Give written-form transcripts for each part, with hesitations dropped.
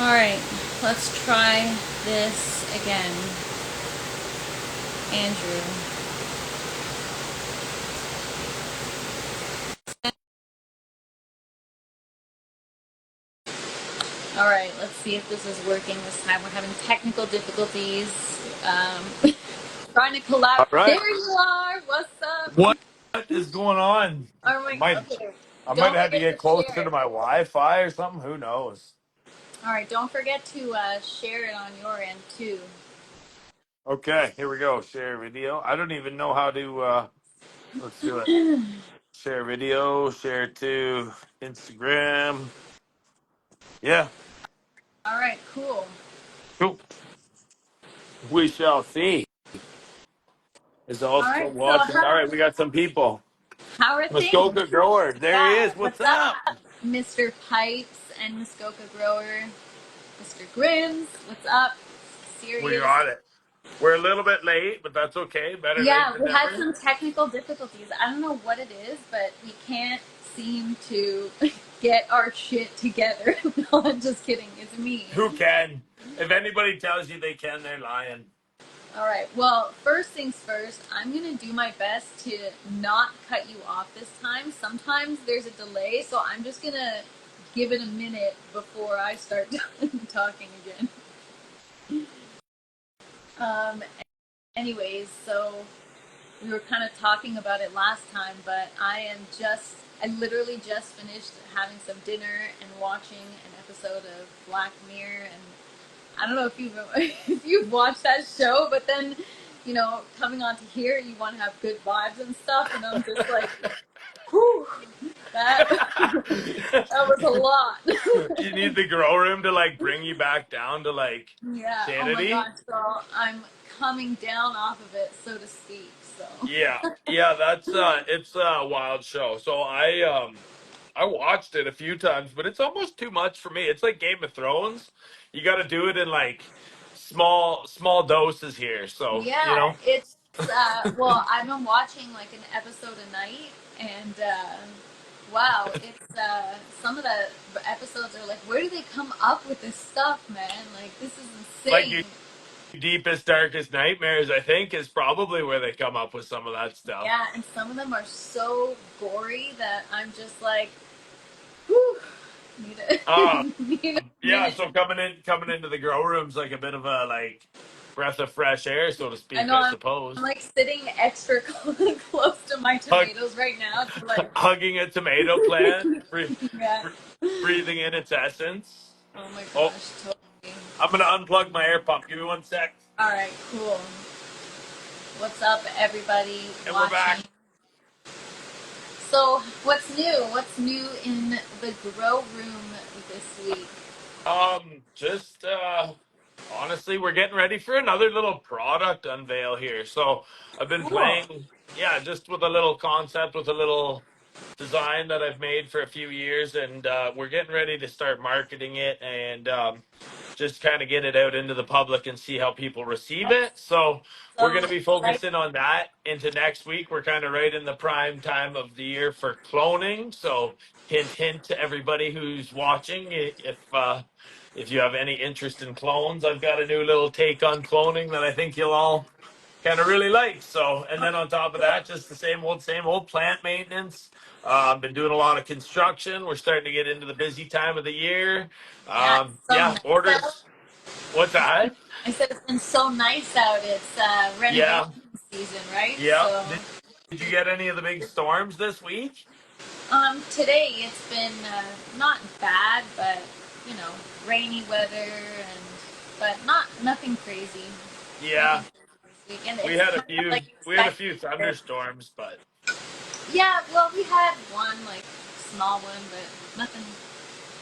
All right, let's try this again. Andrew. All right, let's see if this is working this time. We're having technical difficulties. Trying to collab. All right. There you are. What's up? What is going on? Oh I my. might Okay. I might Don't have to forget get to closer share to it. my Wi-Fi or something. Who knows? All right. Don't forget to share it on your end too. Okay, here we go. Share video. I don't even know how to let's do it. Share video, share to Instagram. Yeah, All right. Cool. cool. We shall see. Is all All still right. So watching? All right, we got some people. how are things? Muskoka grower. There he Yeah. is. What's What's up, up? Mr. Pipes and Muskoka Grower? Mr. Grims. What's up? We Serious. got it. We're a little bit late, but that's okay. Better late Yeah, than we had never. some technical difficulties. I don't know what it is, but we can't seem to get our shit together. No, I'm just kidding. It's me. Who can? If anybody tells you they can, they're lying. All right. Well, first things first, I'm going to do my best to not cut you off this time. Sometimes there's a delay, so I'm just going to give it a minute before I start talking again. Um, anyways, so we were kind of talking about it last time, but I literally just finished having some dinner and watching an episode of Black Mirror, and I don't know if you've if you've watched that show, but then, coming on to here, you want to have good vibes and stuff, and I'm just like, whew, that that was a lot. You need the grow room to like bring you back down to like Yeah. Oh my sanity. gosh. So I'm coming down off of it, so to speak. So. Yeah, yeah, that's it's a wild show. So I watched it a few times, but it's almost too much for me. It's like Game of Thrones. You got to do it in like small doses here. So, you Yeah, know. it's well, I've been watching like an episode a night, and wow, it's some of the episodes are like, where do they come up with this stuff, man? Like, this is Like insane. your deepest darkest nightmares, I think, is probably where they come up with some of that stuff. Yeah, and some of them are so gory that I'm just like, whew, need Uh a need a yeah, minute. so coming into the grow room's like a bit of a like breath of fresh air, so to I speak, know I I'm suppose. like sitting extra close to my Hug, tomatoes right now to like, hugging a tomato plant, yeah. breathing in its essence. Oh my Oh, gosh, totally. I'm gonna unplug my air pump. Give me 1 sec, All right, cool. What's up, everybody and we're watching? back. So, what's new? What's new in the grow room this week? Just honestly, we're getting ready for another little product unveil here. So I've been Cool. playing, yeah, just with a little concept, with a little design that I've made for a few years, and we're getting ready to start marketing it and just kind of get it out into the public and see how people receive That's it. So we're so going to be exciting. focusing on that into next week. We're kind of right in the prime time of the year for cloning. So hint, hint to everybody who's watching, if you have any interest in clones, I've got a new little take on cloning that I think you'll all kind of really like. So, and then on top of that, just the same old plant maintenance. Been doing a lot of construction. We're starting to get into the busy time of the year. Yeah, it's so Yeah, nice out. orders. What's that? I said it's been so nice out. It's renovation Yeah, season, right? yeah. So, Did you get any of the big storms this week? today it's been not bad, but rainy weather and but not nothing crazy. Nothing Yeah, crazy this week, and we it's had a kind of few. like We had a expected. few thunderstorms, but Yeah, well, we had one like small one, but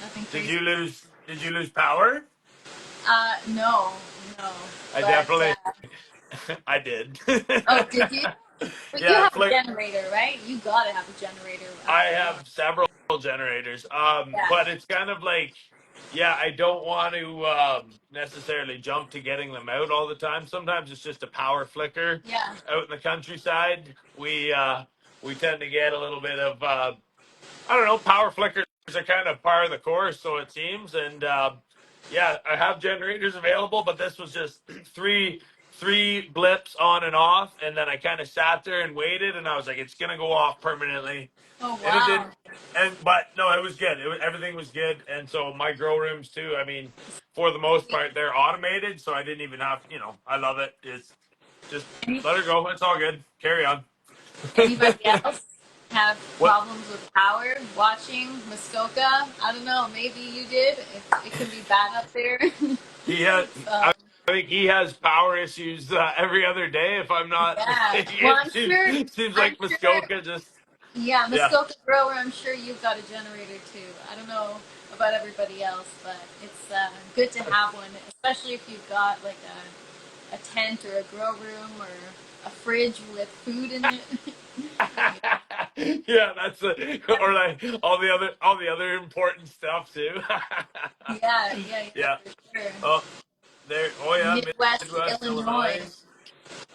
nothing did crazy. you lose? Did you lose power? No, no, I but definitely. I did. oh, did you? But you Yeah, have a generator, right? You gotta have a generator I after one. have several generators. Yeah, But it's kind of like, yeah, I don't want to necessarily jump to getting them out all the time. Sometimes it's just a power flicker yeah, out in the countryside. We tend to get a little bit of I don't know, power flickers are kind of par of the course, so it seems, and Yeah, I have generators available, but this was just three blips on and off, and then I kind of sat there and waited, and I was like, it's gonna go off permanently, Oh and it wow. didn't. And but no, it was good. Everything was good, and so my grow rooms too. I mean, for the most part, they're automated, so I didn't even have. I love it. It's just Any, let her go. It's all good. Carry on. anybody else have What problems with power watching Muskoka? I don't know. Maybe you did. It can be bad up there. he had? um, I think he has power issues every other day. If I'm not yeah. mistaken, Well, it seems I'm like sure. Muskoka just Yeah, yeah. Muskoka grower. I'm sure you've got a generator too. I don't know about everybody else, but it's good to have one, especially if you've got like a tent or a grow room or a fridge with food in it. Yeah, that's or like all the other important stuff too. Yeah, yeah, yeah, Yeah. for sure. Oh, there. Oh yeah, Midwest Midwest Illinois. Illinois.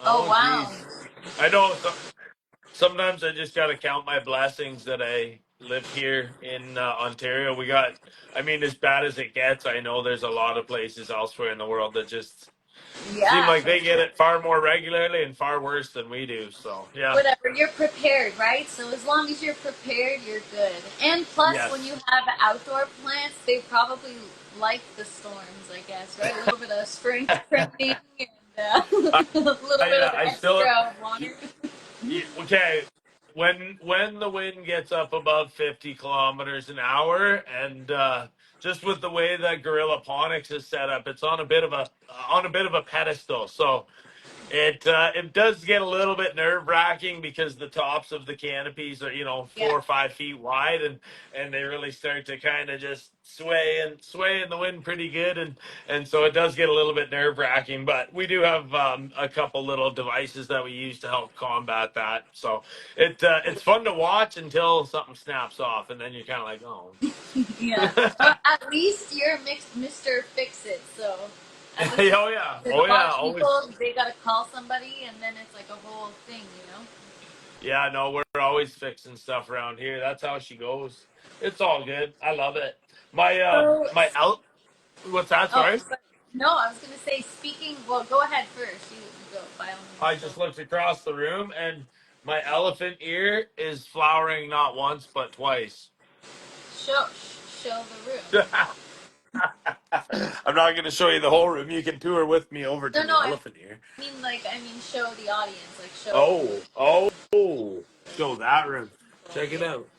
Oh Oh wow. geez, I know. Sometimes I just got to count my blessings that I live here in Ontario. I mean, as bad as it gets, I know there's a lot of places elsewhere in the world that just seem Yeah, like for they get sure. it far more regularly and far worse than we do. So yeah, Whatever, you're prepared, right? So as long as you're prepared, you're good. And plus, when you yes. have outdoor plants, they probably like the storms, I guess, right? A little bit of strength training and I, a little bit of I still extra water. yeah, okay. When the wind gets up above 50 kilometers an hour, and just with the way that Gorilla Ponics is set up, it's on a bit of a pedestal. So it does get a little bit nerve wracking because the tops of the canopies are 4 Yeah. or 5 feet wide, and they really start to kind of just sway in the wind pretty good, and so it does get a little bit nerve wracking. But we do have a couple little devices that we use to help combat that. So it's fun to watch until something snaps off, and then you're kind of like, oh. Yeah. Well, at least you're Mr. Fix It, so at least you, Oh yeah, there's oh a lot yeah, of always. people, they gotta call somebody, and then it's like a whole thing. Yeah, no, we're always fixing stuff around here. That's how she goes. It's all good. I love it. My So, my el what's that? oh, Sorry. sorry. No, I was gonna say, speaking, well, go ahead first. You go, by all I means. So, just looked across the room and my elephant ear is flowering not once but twice. show, show the room. I'm not going to show you the whole room. You can tour with me over to No, no, the elephant ear. I mean, show the audience, like, show, Oh, show that room. Check it out.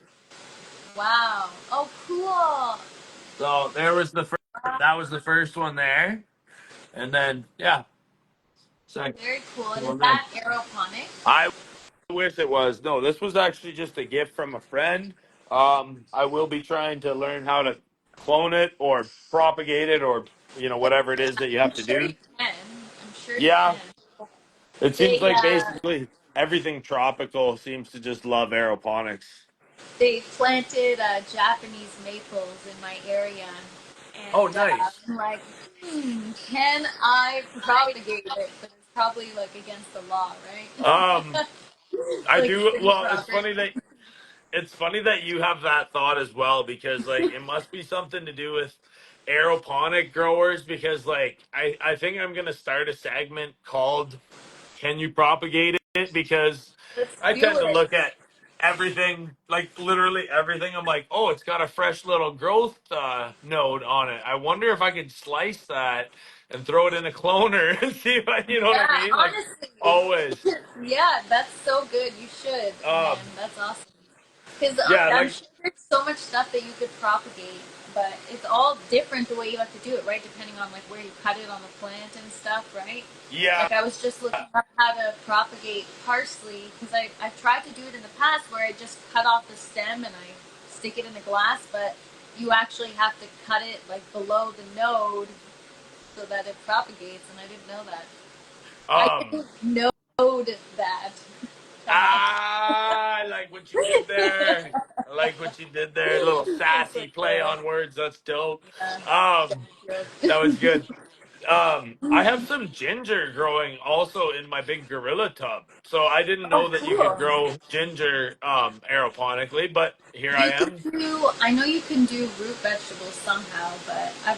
wow. Oh, cool. So that was the first one there, and then yeah, second Very cool. And is one there. that aeroponic? I wish it was. No, this was actually just a gift from a friend. I will be trying to learn how to clone it or propagate it or whatever it is that you I'm have to sure you do. can. I'm sure you Yeah, can. it seems They, like basically everything tropical seems to just love aeroponics. they planted Japanese maples in my area, Oh, and nice. I'm like, can I propagate it? But it's probably like against the law, Um, right? I Like do. city Well, property. it's funny that you have that thought as well because like it must be something to do with aeroponic growers because like I think I'm gonna start a segment called "Can you propagate it?" because Let's I do tend to it. look at everything like literally everything. I'm like, oh, it's got a fresh little growth node on it. I wonder if I could slice that and throw it in a cloner and see if I, you know what I Yeah, mean? Like honestly. always. Yeah, that's so good. You should, man. Um, That's awesome. Because yeah, I'm like sure there's so much stuff that you could propagate, but it's all different the way you have to do it, right? Depending on like where you cut it on the plant and stuff, right? yeah. Like I was just looking up how to propagate parsley because I've tried to do it in the past where I just cut off the stem and I stick it in a glass, but you actually have to cut it like below the node so that it propagates, and I didn't know that. I Um, didn't know that. I like what you did there. I like what you did there. A little It's sassy play okay. on words. That's dope. Yeah, Um, joke. that was good. I have some ginger growing also in my big gorilla tub. So I didn't Oh, know that you could cool. grow ginger aeroponically, but here I You can am. do, I know you can do root vegetables somehow, but I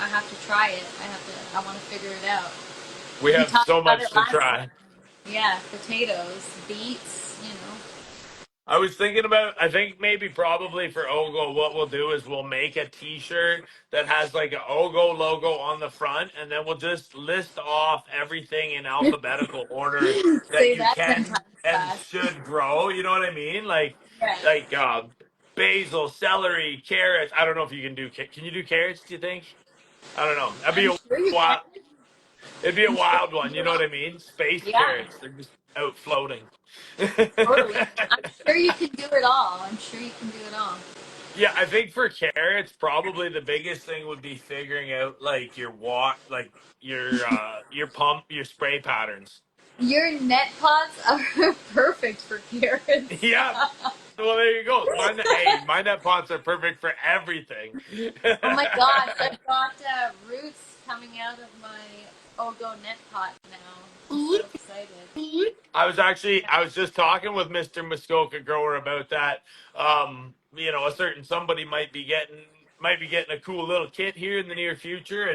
have to try it. I want to figure it out. We We have talked so about much it to last try. time. Yeah, potatoes, beets, you know. I was thinking about, I think maybe probably for Ogo, what we'll do is we'll make a t-shirt that has like an Ogo logo on the front, and then we'll just list off everything in alphabetical order that Say you that 10 can times and fast. should grow. You know what I mean? Yeah. Like basil, celery, carrots. I don't know if you can do, can you do carrots, do you think? I don't know. That'd be I'm a sure you can. wild, it'd be a I'm sure wild you can one. do You it know what all. I mean? Space Yeah, carrots. They're just out floating. totally. I'm sure you can do it all. I'm sure you can do it all. Yeah, I think for carrots, probably the biggest thing would be figuring out like your pump, your spray patterns. Your net pots are perfect for carrots. Yeah. Well, there you go. My net pots are perfect for everything. Oh my gosh, I've got roots coming out of my Ogo net pot now. I'm so excited. I was just talking with Mr. Muskoka grower about that. A certain somebody might be getting a cool little kit here in the near future,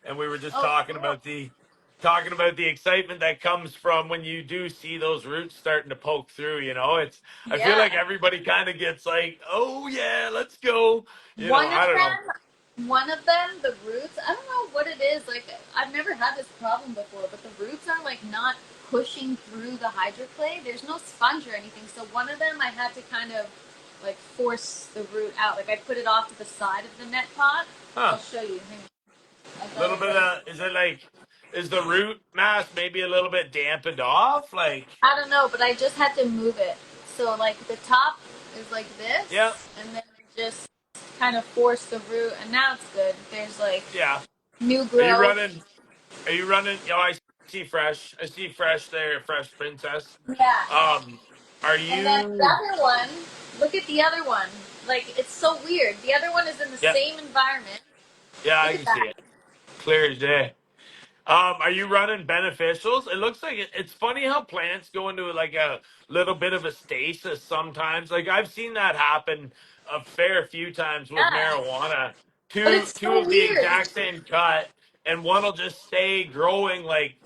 and we were just Oh, cool. talking about the excitement that comes from when you do see those roots starting to poke through. I feel like Yeah. everybody kind of gets like, oh yeah, let's go. One of I don't know. one of them, the roots, I don't know what it is. Like, I've never had this problem before, but the roots are like not pushing through the hydroclay. There's no sponge or anything. So one of them I had to kind of like force the root out. Like I put it off to the side of the net pot. Huh? I'll show you. Hang on. I A got little it bit right. of is it like is the root mass maybe a little bit dampened off? Like, I don't know, but I just had to move it. So like the top is like yeah, this, and then I just kind of force the root, and now it's good. There's like yeah. new Are you growth. running? Are you running? Oh, I see fresh. I see fresh there, fresh princess. Yeah. Um, are And then the you? other one, look at the other one. Like, it's so weird. The other one is in the Yeah, same environment. yeah, Look I at can see that. it clear as day. Are you running beneficials? It looks like it's funny how plants go into like a little bit of a stasis sometimes. Like I've seen that happen a fair few times with Yeah. marijuana. But Two it's two so of the weird. exact same cut, and one will just stay growing. Like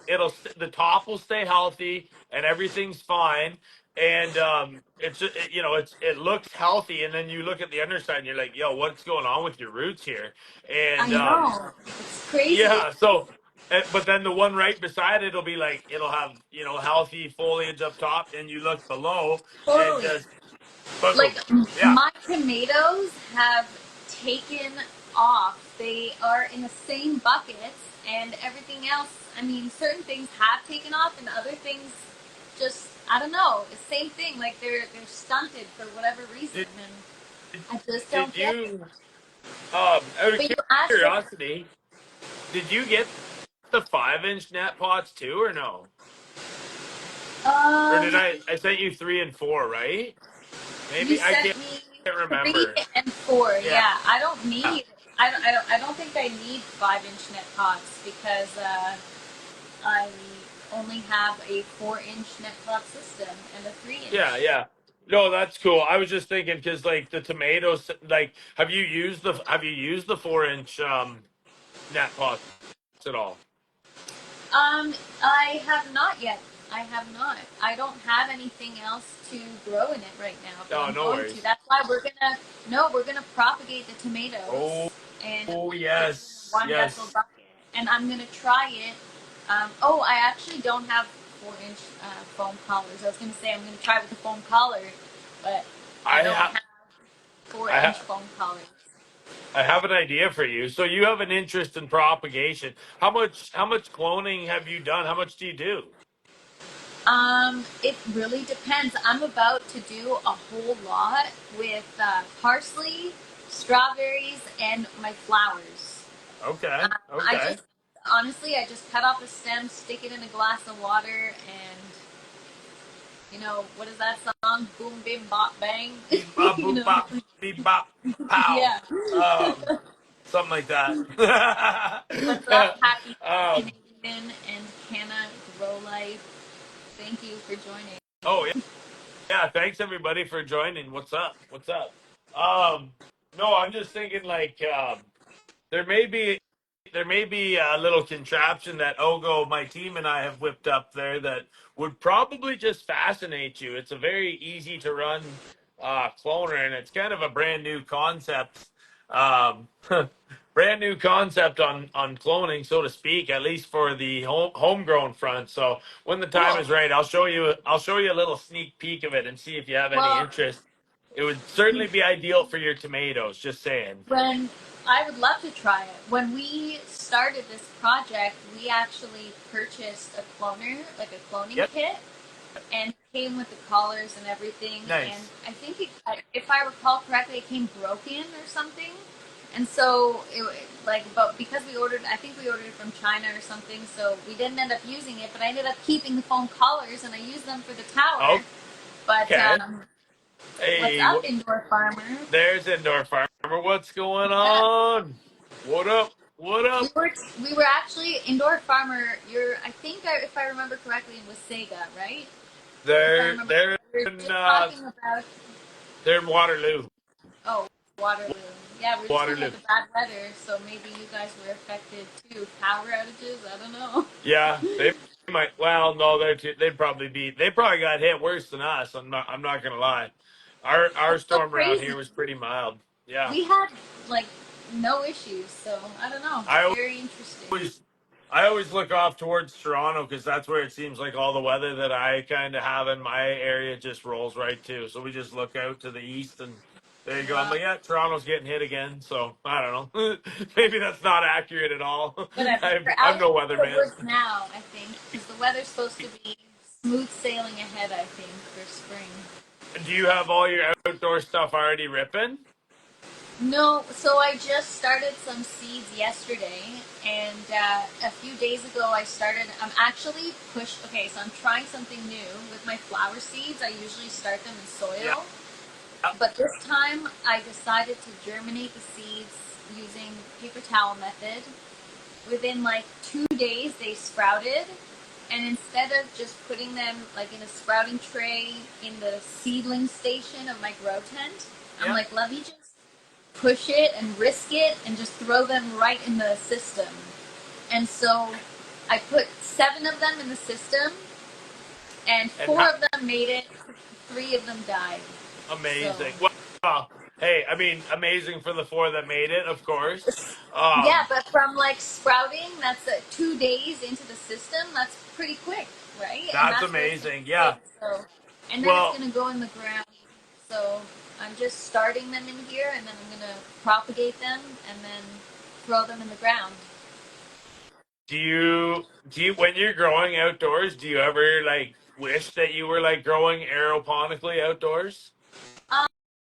the top will stay healthy and everything's fine. And it looks healthy, and then you look at the underside and you're like, yo, what's going on with your roots here? I And know. It's crazy. yeah, so but then the one right beside it'll be like it'll have healthy foliage up top, and you look below and Totally. just boom. Like, Yeah, my tomatoes have taken off. They are in the same buckets, and everything else, I mean, certain things have taken off, and other things just, I don't know, the same thing. Like, they're stunted for whatever reason, did, and I just don't did get it. you out of But you asked if, curiosity, did you get the 5-inch net pots too, or no? Or did um, I sent you 3 and 4, right? you Maybe I sent can't me 3 remember. and 4. Yeah. Yeah, I don't need. I don't think I need 5-inch net pots because I only have a 4-inch net pot system and a 3 inch. Yeah, yeah. No, that's cool. I was just thinking because like the tomatoes, like have you used the 4-inch net pots at all? I have not yet. I have not. I don't have anything else to grow in it right now, but No, I'm no going to. worries. That's why we're gonna propagate the tomatoes Oh, and oh put it in a yes, 1 vessel yes. bucket, and I'm gonna try it. I actually don't have 4-inch foam collars. I was gonna say I'm gonna try with the foam collar, but I I don't have have four I inch have foam collars. I have an idea for you. So you have an interest in propagation. How much cloning have you done? How much do you do? It really depends. I'm about to do a whole lot with parsley, strawberries, and my flowers. Okay, I okay. just, honestly, I just cut off a stem, stick it in a glass of water, and what is that song? Boom, bim, bop, bang. Beep bop you boop know, bop beep bop pow. yeah. Um, something like that. What's up, Happy um, Canadian and Canna Grow Life? Thank you for joining. oh yeah, thanks everybody for joining. What's up? What's up? Um, no, I'm just thinking like there may be a little contraption that Ogo, my team, and I have whipped up there that would probably just fascinate you. It's a very easy to run cloner, and it's kind of a brand new concept. Um, brand new concept on cloning, so to speak, at least for the homegrown front. So when the time Cool. is right, I'll show you. I'll show you a little sneak peek of it and see if you have any Well, interest. It would certainly be ideal for your tomatoes. Just saying. when I would love to try it. When we started this project, we actually purchased a cloner, like a cloning Yep. kit, and it came with the collars and everything. And Nice. I think, if I recall correctly, it came broken or something. And so, but because we ordered, I think we ordered it from China or something, so we didn't end up using it. But I ended up keeping the foam collars, and I used them for the tower. But Okay. what's Hey, up, indoor farmer? there's Indoor Farmer. What's going Yeah. on? What up? What We up? were we were actually indoor farmer. I think if I remember correctly, it was Sega, right? If I remember, They're we were in just talking about they're in Waterloo. oh Waterloo. Yeah, we were just talking Waterloo. about the bad weather, so maybe you guys were affected too. Power outages. I don't know. Yeah, they might. Well, no, they'd probably be. They probably got hit worse than us. I'm not gonna lie. Our That's so storm around crazy. here was pretty mild. Yeah, We had like no issues, so I don't know. I Very interesting. always I always look off towards Toronto because that's where it seems like all the weather that I kind of have in my area just rolls right to. So we just look out to the east and there you go. I'm Wow. like, yeah, Toronto's getting hit again. So I don't know. Maybe that's not accurate at all. Whatever. We're I'm out no into the weatherman. woods now, I think, because the weather's supposed to be smooth sailing ahead, I think, for spring. Do you have all your outdoor stuff already ripping? No, so I just started some seeds yesterday, and a few days ago I started. I'm actually pushed. Okay, so I'm trying something new with my flower seeds. I usually start them in Yeah. soil, but this time I decided to germinate the seeds using paper towel method. Within like 2 days, they sprouted, and instead of just putting them like in a sprouting tray in the seedling station of my grow tent, I'm Yeah. like, let me just push it and risk it and just throw them right in the system. And so I put 7 of them in the system, and And 4 of them made it, 3 of them died. So, amazing. Well, hey, I mean, amazing for the four that made it, of course. yeah, Um, but from like sprouting, that's 2 days into the system, that's pretty quick, right? And that's that's where it's going amazing. to Yeah. stay. So, and then it's Well, going to go in the ground. So I'm just starting them in here, and then I'm going to propagate them, and then throw them in the ground. do you when you're growing outdoors, do you ever like wish that you were like growing aeroponically outdoors?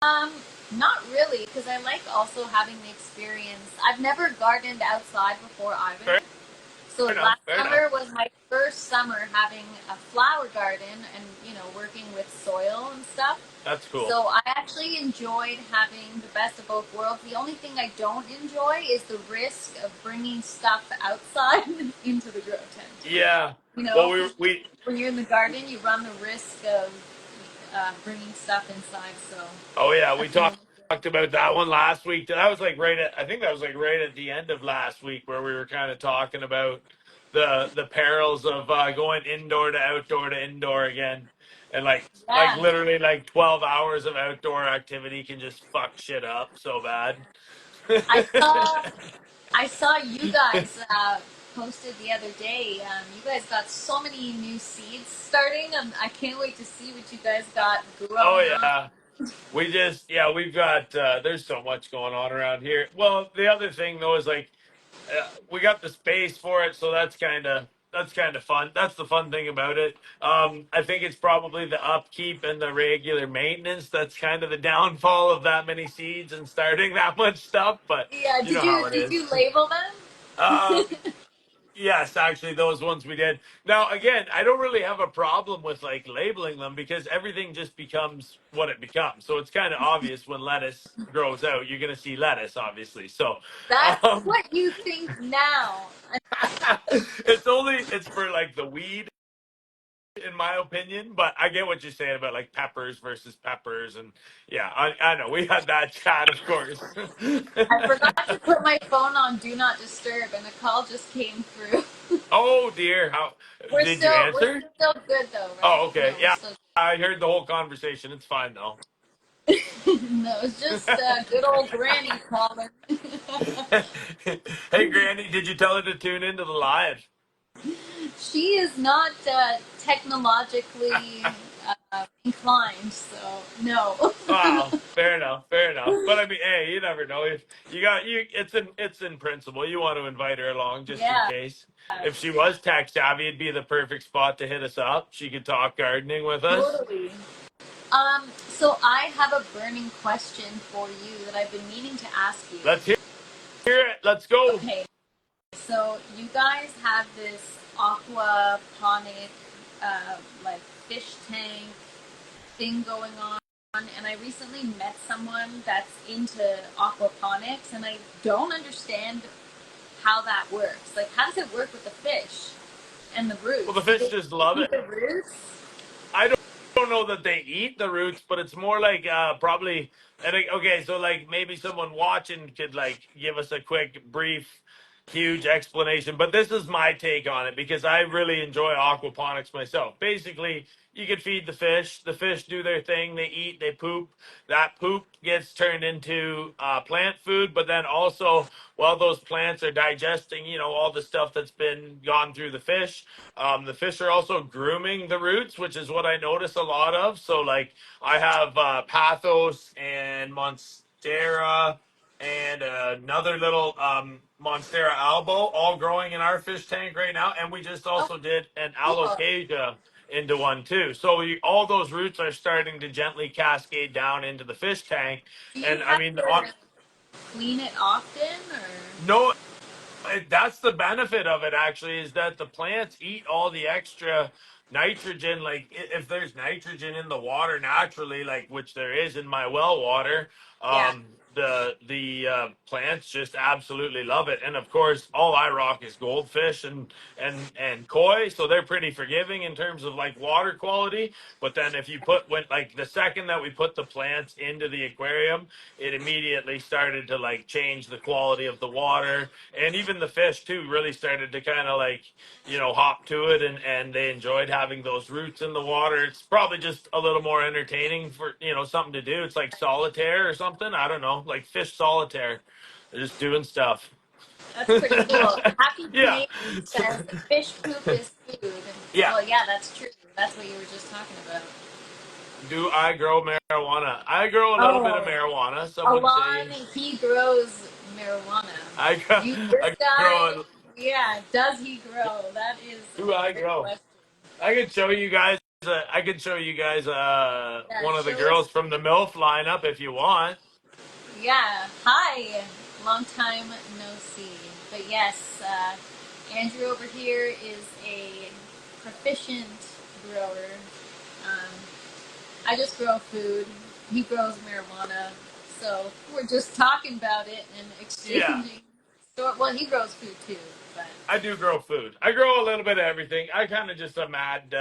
Um, not really, because I like also having the experience. I've never gardened outside before Fair either. So enough. last Fair enough. summer was my first summer having a flower garden and, working with soil and stuff. That's cool. So I actually enjoyed having the best of both worlds. The only thing I don't enjoy is the risk of bringing stuff outside into the grow tent. Yeah. You Well, know, we 'cause we when you're in the garden, you run the risk of bringing stuff inside. So oh yeah, we that's the only talked about that one last week. That was like right at I think that was like right at the end of last week where we were kind of talking about the perils of going indoor to indoor again. And like yeah. literally like 12 hours of outdoor activity can just fuck shit up so bad. I saw I saw you guys posted the other day. You guys got so many new seeds starting. I can't wait to see what you guys got Oh growing up. yeah. We've got there's so much going on around here. Well, the other thing though is like we got the space for it, so that's kind of fun. That's the fun thing about it. I think it's probably the upkeep and the regular maintenance that's kind of the downfall of that many seeds and starting that much stuff. But Yeah, you know how it did you is. label Um, them? Yes, actually, those ones we did. Now, again, I don't really have a problem with like labeling them because everything just becomes what it becomes. So it's kind of obvious when lettuce grows out, you're going to see lettuce, obviously. So, That's um, what you think now. it's for like the weed, in my opinion. But I get what you're saying about like peppers versus peppers, and yeah, I know we had that chat, of course. I forgot to put my phone on Do Not Disturb, and a call just came through. Oh dear, how did you We're answer? still good though, right? Oh, okay, No, we're yeah, still I heard the whole conversation. It's fine though. good. No, it's just good old Granny calling. Hey, Granny, did you tell her to tune into the live? She is not technologically inclined, so no. Wow, fair enough, fair enough. But I mean, hey, you never know. If you got you, it's in principle. You want to invite her along just in Yeah, case. If she was tech savvy, it'd be the perfect spot to hit us up. She could talk gardening with us. totally. So I have a burning question for you that I've been meaning to ask you. Let's hear it. Let's go. Okay, so you guys have this aquaponic, like fish tank thing going on, and I recently met someone that's into aquaponics, and I don't understand how that works. Like, how does it work with the fish and the Well, the roots? Do fish they just love eat it. the roots? I don't know that they eat the roots, but it's more like probably. And okay, so like maybe someone watching could like give us a quick, brief, huge explanation. But this is my take on it because I really enjoy aquaponics myself. Basically, you could feed the fish. The fish do their thing. They eat. They poop. That poop gets turned into plant food. But then also, while those plants are digesting, all the stuff that's been gone through the fish are also grooming the roots, which is what I notice a lot of. So, like, I have Pathos and Monstera and another little Monstera albo all growing in our fish tank right now. And we just Oh, also did an cool. alocasia into one too. So all those roots are starting to gently cascade down into the fish tank. Do you And I have mean, to clean it often, or? no, that's the benefit of it actually is that the plants eat all the extra nitrogen. Like if there's nitrogen in the water naturally, like which there is in my well water, Yeah. the plants just absolutely love it. And of course all I rock is goldfish and koi, so they're pretty forgiving in terms of like water quality. But then if you put when like the second that we put the plants into the aquarium, it immediately started to like change the quality of the water, and even the fish too really started to kind of like hop to it, and they enjoyed having those roots in the water. It's probably just a little more entertaining for something to do. It's like solitaire or something, I don't know, like fish solitaire. They're just doing stuff. That's pretty cool. Happy Yeah. Canadian says fish poop is food. Yeah. Well, yeah, that's true. That's what you were just talking about. Do I grow marijuana? I grow a little bit of Oh, marijuana. Some would Alon, say he grows marijuana. I grow, This I guy, grow. yeah, does he grow? That is Do a I great grow? question. I could show you guys. I could show you guys Yeah, one of the show us. girls from the MILF lineup if you want. Yeah, hi. Long time no see. But yes, Andrew over here is a proficient grower. Um, I just grow food. He grows marijuana. So we're just talking about it and Yeah, exchanging. So, well, he grows food too, but I do grow food. I grow a little bit of everything. I kind of just a mad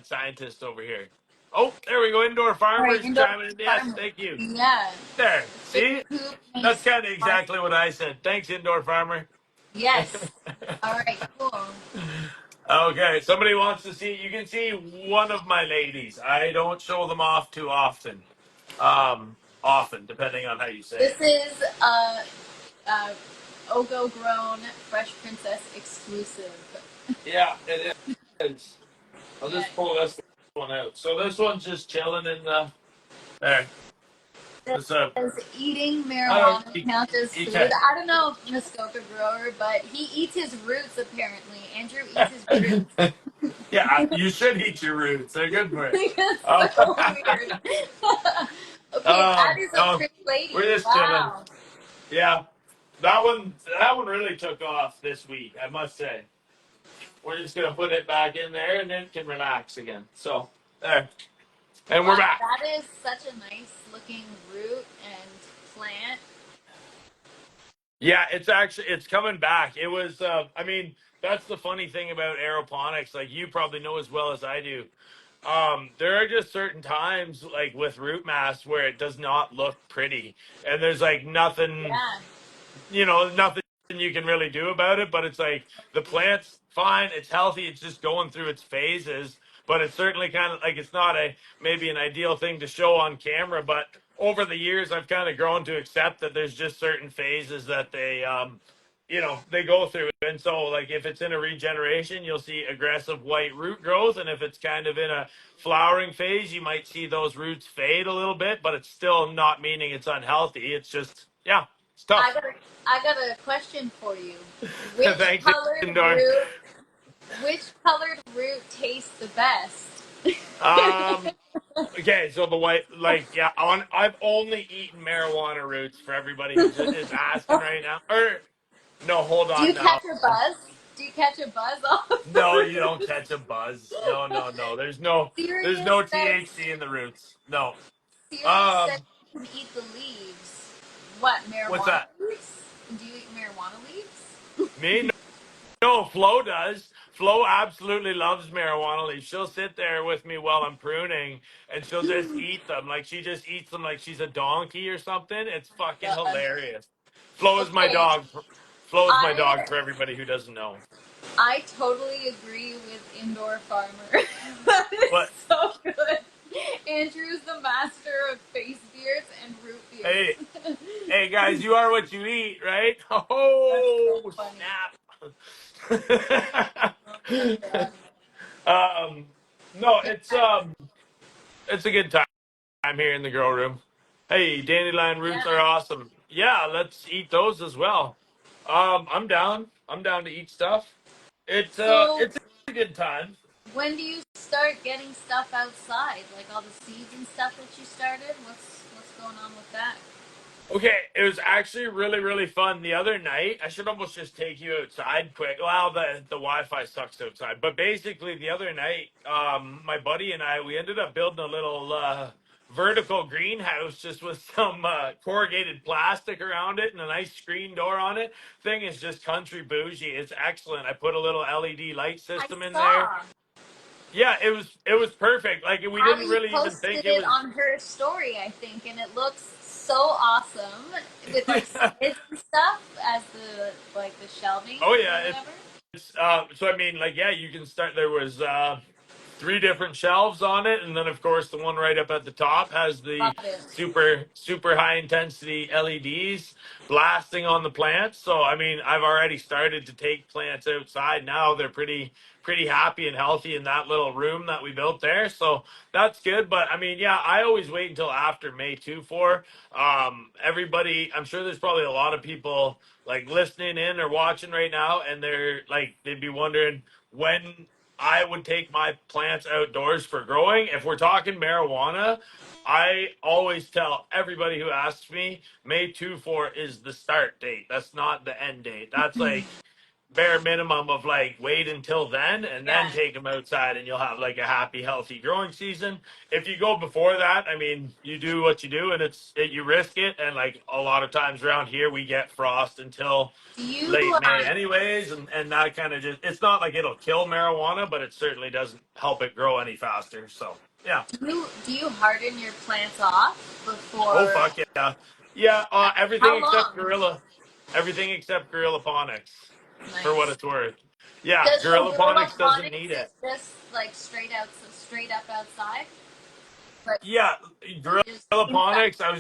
scientist over here. Oh, there we go. Indoor all right, farmers indoor chiming in. Yes, farmer. thank you. Yeah, There. fish See, poop that's makes kind of farm. exactly what I said. Thanks, indoor farmer. Yes. All right, cool. Okay, somebody wants to see. You can see one of my ladies. I don't show them off too often. Often, depending on how you say This it. is a Ogo grown Fresh Princess exclusive. Yeah, it is. I'll Yeah. just pull this one out. So this one's just chilling in the there. It's a Does eating I don't marijuana he, count as he food? can't. I don't know, Muskoka grower, but he eats his roots apparently. Andrew eats his roots. Yeah, you should eat your roots. They're good for it. It's Um, so weird. Okay, that is a no, pretty we're lady. just chilling. Wow. Yeah, that one really took off this week, I must say. we're just gonna put it back in there, and then it can relax again. So there, and we're Wow, back. that is such a nice looking root and plant. Yeah, it's coming back. It was I mean, that's the funny thing about aeroponics, like you probably know as well as I do. There are just certain times like with root mass where it does not look pretty. And there's like nothing, Yeah. nothing you can really do about it. But it's like the plant's fine, it's healthy, it's just going through its phases. But it's certainly kind of like it's not a maybe an ideal thing to show on camera. But over the years, I've kind of grown to accept that there's just certain phases that they go through. And so, like, if it's in a regeneration, you'll see aggressive white root growth. And if it's kind of in a flowering phase, you might see those roots fade a little bit, but it's still not meaning it's unhealthy. It's just, yeah, it's I tough. got a, I got a question for you. Which Thanks, colored Indor. root, which colored root tastes the best? Um, okay, so the white, like, yeah, I've only eaten marijuana roots for everybody who is asking right now. Or, no, hold Do you on now. catch a buzz? Do you catch a buzz off the No, you don't root? catch a buzz. No, no, no. There's Sirius no said THC in the roots. No. Sirius said Um, you can eat the leaves. What, what's marijuana that? leaves? Do you eat marijuana leaves? Me? No, Flo does. Flo absolutely loves marijuana leaves. She'll sit there with me while I'm pruning and she'll just eat them. Like she just eats them like she's a donkey or something. It's fucking God. hilarious. Flo is my Okay, dog. Flo is my dog I for everybody who doesn't know. I totally agree with Indoor Farmer. That is But so good. Andrew's the master of face beards and root hey, beards. hey guys, you are what you eat, right? That's so Oh, funny. snap. Oh my god. um no, Yeah, it's a good time. I'm here in the girl room. Hey, dandelion roots are yeah. awesome. Yeah, let's eat those as well. I'm down. I'm down to eat stuff. So It's a good time. when do you start getting stuff outside? Like all the seeds and stuff that you started? What's going on with that? Okay, it was actually really, really fun the other night. I should almost just take you outside quick. Well, the Wi-Fi sucks outside, but basically the other night, my buddy and I we ended up building a little vertical greenhouse just with some corrugated plastic around it and a nice screen door on it. Thing is just country bougie. It's excellent. I put a little LED light I system in there. saw Yeah, it was perfect. Like we didn't Abby really even think posted it it was. on her story, I think, and it looks so awesome with like slides and stuff as the like the shelving Oh or yeah, whatever. so I mean, like, yeah, you can start. There was three different shelves on it, and then of course the one right up at the top has Love the it. super high intensity LEDs blasting on the plants. So I mean, I've already started to take plants outside now. They're pretty happy and healthy in that little room that we built there. So that's good. But I mean, yeah, I always wait until after May too for everybody. I'm sure there's probably a lot of people like listening in or watching right now, and they're like they'd be wondering when I would take my plants outdoors for growing. If we're talking marijuana, I always tell everybody who asks me May 2-4 is the start date. That's not the end date. That's like bare minimum of like wait until then and then Yeah. take them outside and you'll have like a happy healthy growing season. If you go before that, I mean, you do what you do and you risk it, and like a lot of times around here we get frost until Do you late May anyways, and that kind of just, it's not like it'll kill marijuana, but it certainly doesn't help it grow any faster. So yeah. do you harden your plants off Oh before? fuck yeah. Yeah, How long? everything except gorilla ponics, for what Nice. it's worth. Yeah, Does so gorilla ponics doesn't need hydroponics it. is just like straight up outside, but Yeah, just inside. gorillaponics. I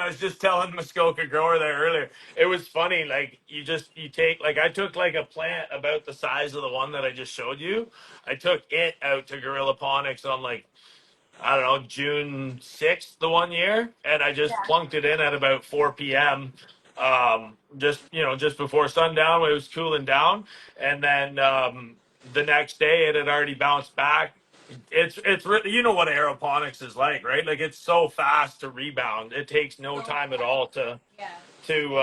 was just telling Muskoka grower there earlier. It was funny. Like you take like I took like a plant about the size of the one that I just showed you. I took it out to gorillaponics on like I don't know June 6th the one year, and I just Yeah. plunked it in at about 4 p.m. Just just before sundown when it was cooling down, and then the next day it had already bounced back. It's really, you know what aeroponics is like, right? Like it's so fast to rebound. It takes no So time at fast. all to Yeah.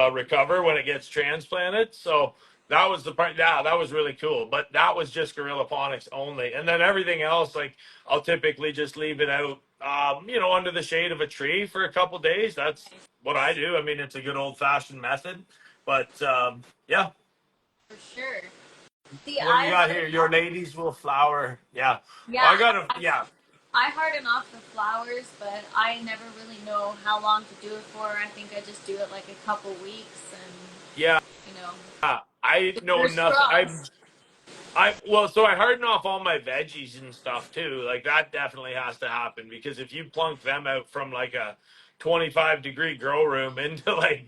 recover when it gets transplanted. So That was the part. Yeah, that was really cool. But that was just gorillaponics only, and then everything else, like I'll typically just leave it out, under the shade of a tree for a couple days. That's what I do. I mean, it's a good old fashioned method. But yeah, For sure. See, what do you I got harden here? Your off. ladies will flower. Yeah, Yeah, I got to. Yeah, I harden off the flowers, but I never really know how long to do it for. I think I just do it like a couple weeks, and yeah. you know, I know fingers nothing. crossed. So I harden off all my veggies and stuff too. Like that definitely has to happen because if you plunk them out from like a 25-degree grow room into like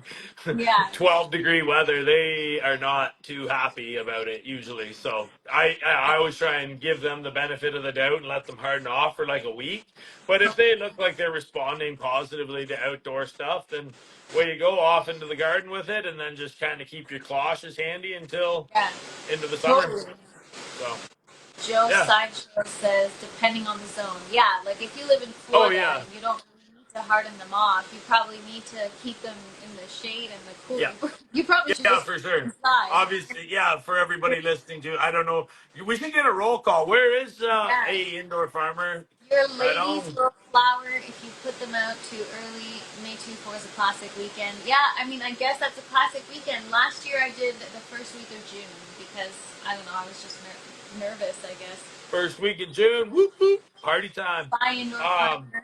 Yeah, 12-degree weather, they are not too happy about it usually. So I always try and give them the benefit of the doubt and let them harden off for like a week. But if they look like they're responding positively to outdoor stuff, then way you go off into the garden with it, and then just kind of keep your cloches handy until yeah, into the summer. totally. So Joe yeah. Sideshow says, depending on the zone. Yeah, like if you live in Oh Florida yeah. and you don't really need to harden them off, you probably need to keep them in the shade and the Yeah. cool. You probably should Yeah, just for put them sure. inside. Obviously, yeah, for everybody listening to, I don't know. We should get a roll call. Where is Yeah. a indoor farmer? Your Right ladies on. will flower if you put them out too early. May 24 is a classic weekend. Yeah, I mean, I guess that's a classic weekend. Last year I did the first week of June because, I don't know, I was just nervous, I guess. First week in June. Whoop whoop. Party time. Bye, Indoor Um, Farmer.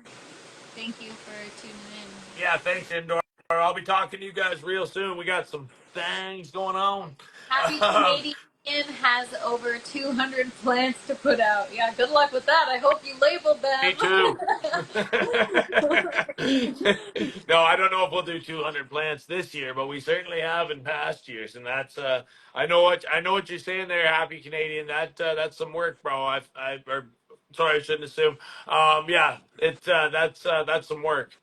Thank you for tuning in. yeah, thanks, indoor. I'll be talking to you guys real soon. We got some things going on. Happy Um, Canadian has over 200 plants to put out. Yeah, good luck with that. I hope you labeled Me too. them. No, I don't know if we'll do 200 plants this year, but we certainly have in past years, and that's I know what you're saying there, Happy Canadian. That's some work, bro. Or sorry, I shouldn't assume. Yeah, it's that's some work.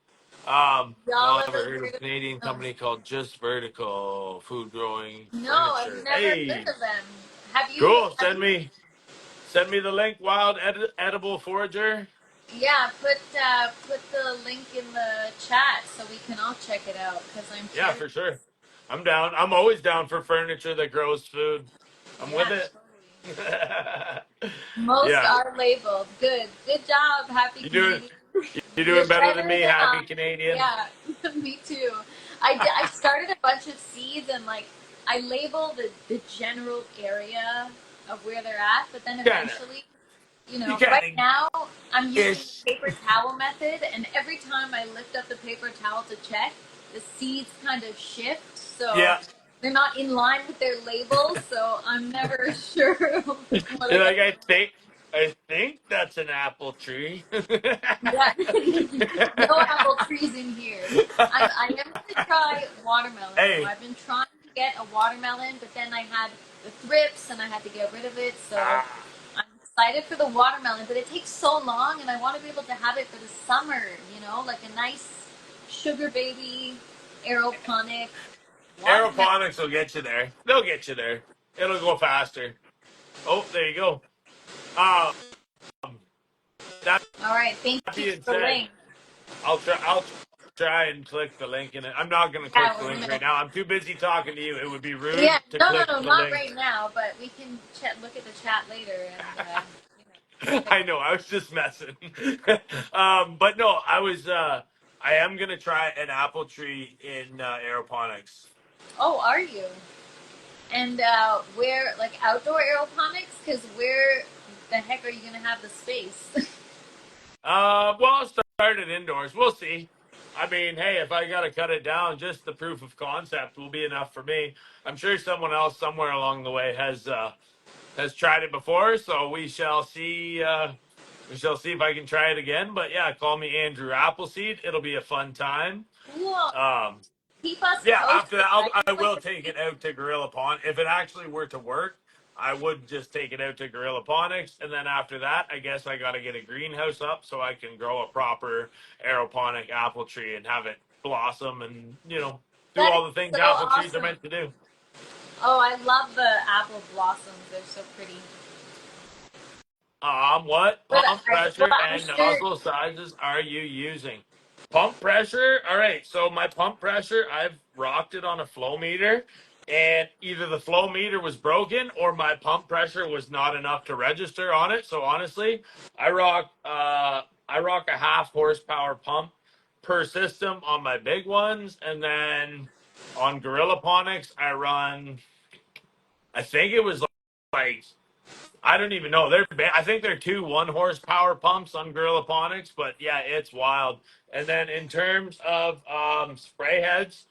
Y'all Y'all ever ever heard of heard a Canadian of? company called Just Vertical Food Growing No, I've Furniture? never heard Hey, of them. Have you? cool. Send me the link. Wild Edible Forager. Yeah, put the link in the chat so we can all check it out because I'm Yeah, curious. for sure. I'm down. I'm always down for furniture that grows food. I'm with Yeah, it. totally. Most Yeah. are labeled. Good. Good job, Happy You doing Canadian. you're You're doing better than better me, than Happy us. Canadian. Yeah, me too. I started a bunch of seeds and like I label the general area of where they're at, but then Kinda. eventually, You right kinda now I'm using ish. the paper towel method, and every time I lift up the paper towel to check, the seeds kind of shift, so Yeah. they're not in line with their labels. So I'm never sure what I You're got. like, I think that's an apple tree. Yeah, no apple trees in here. I am gonna try watermelon though. Hey. I've been trying to get a watermelon, but then I had the thrips and I had to get rid of it. So Ah. I'm excited for the watermelon, but it takes so long, and I want to be able to have it for the summer. Like a nice sugar baby aeroponic watermelon. Aeroponics will get you there. They'll get you there. It'll go faster. Oh, there you go. Um, that All right, thank you being for the said, link. I'll try and click the link in it. I'm not gonna Yeah, click the we're link gonna. right now. I'm too busy talking to you. It would be Yeah, rude to no, no, click no, the not link. right now, but we can look at the chat later and check I know, I was just messing. But no, I am gonna try an apple tree in aeroponics. Oh, are you? And where, like outdoor aeroponics? Because where the heck are you going to have the space? Well, I'll start it indoors. We'll see. I mean, hey, if I gotta cut it down, just the proof of concept will be enough for me. I'm sure someone else somewhere along the way has tried it before, so we shall see. We shall see if I can try it again. But yeah, call me Andrew Appleseed. It'll be a fun time. Cool. Um, Keep us yeah, after posted. that, I just I want will to take see. it out to Gorilla Pond. If it actually were to work, I would just take it out to Gorilla Ponics, and then after that, I guess I got to get a greenhouse up so I can grow a proper aeroponic apple tree and have it blossom and do That all the is things so apple trees are awesome. meant to do. Oh, I love the apple blossoms. They're so pretty. What But pump well, pressure I'm and sure. nozzle sizes are you using? Pump pressure. All right. So my pump pressure, I've rocked it on a flow meter. and either the flow meter was broken or my pump pressure was not enough to register on it. So honestly, I rock a half horsepower pump per system on my big ones, and then on Gorilla Ponics I run. I think it was like I don't even know. I think they're two 1 horsepower pumps on Gorilla Ponics, but yeah, it's wild. And then in terms of spray heads,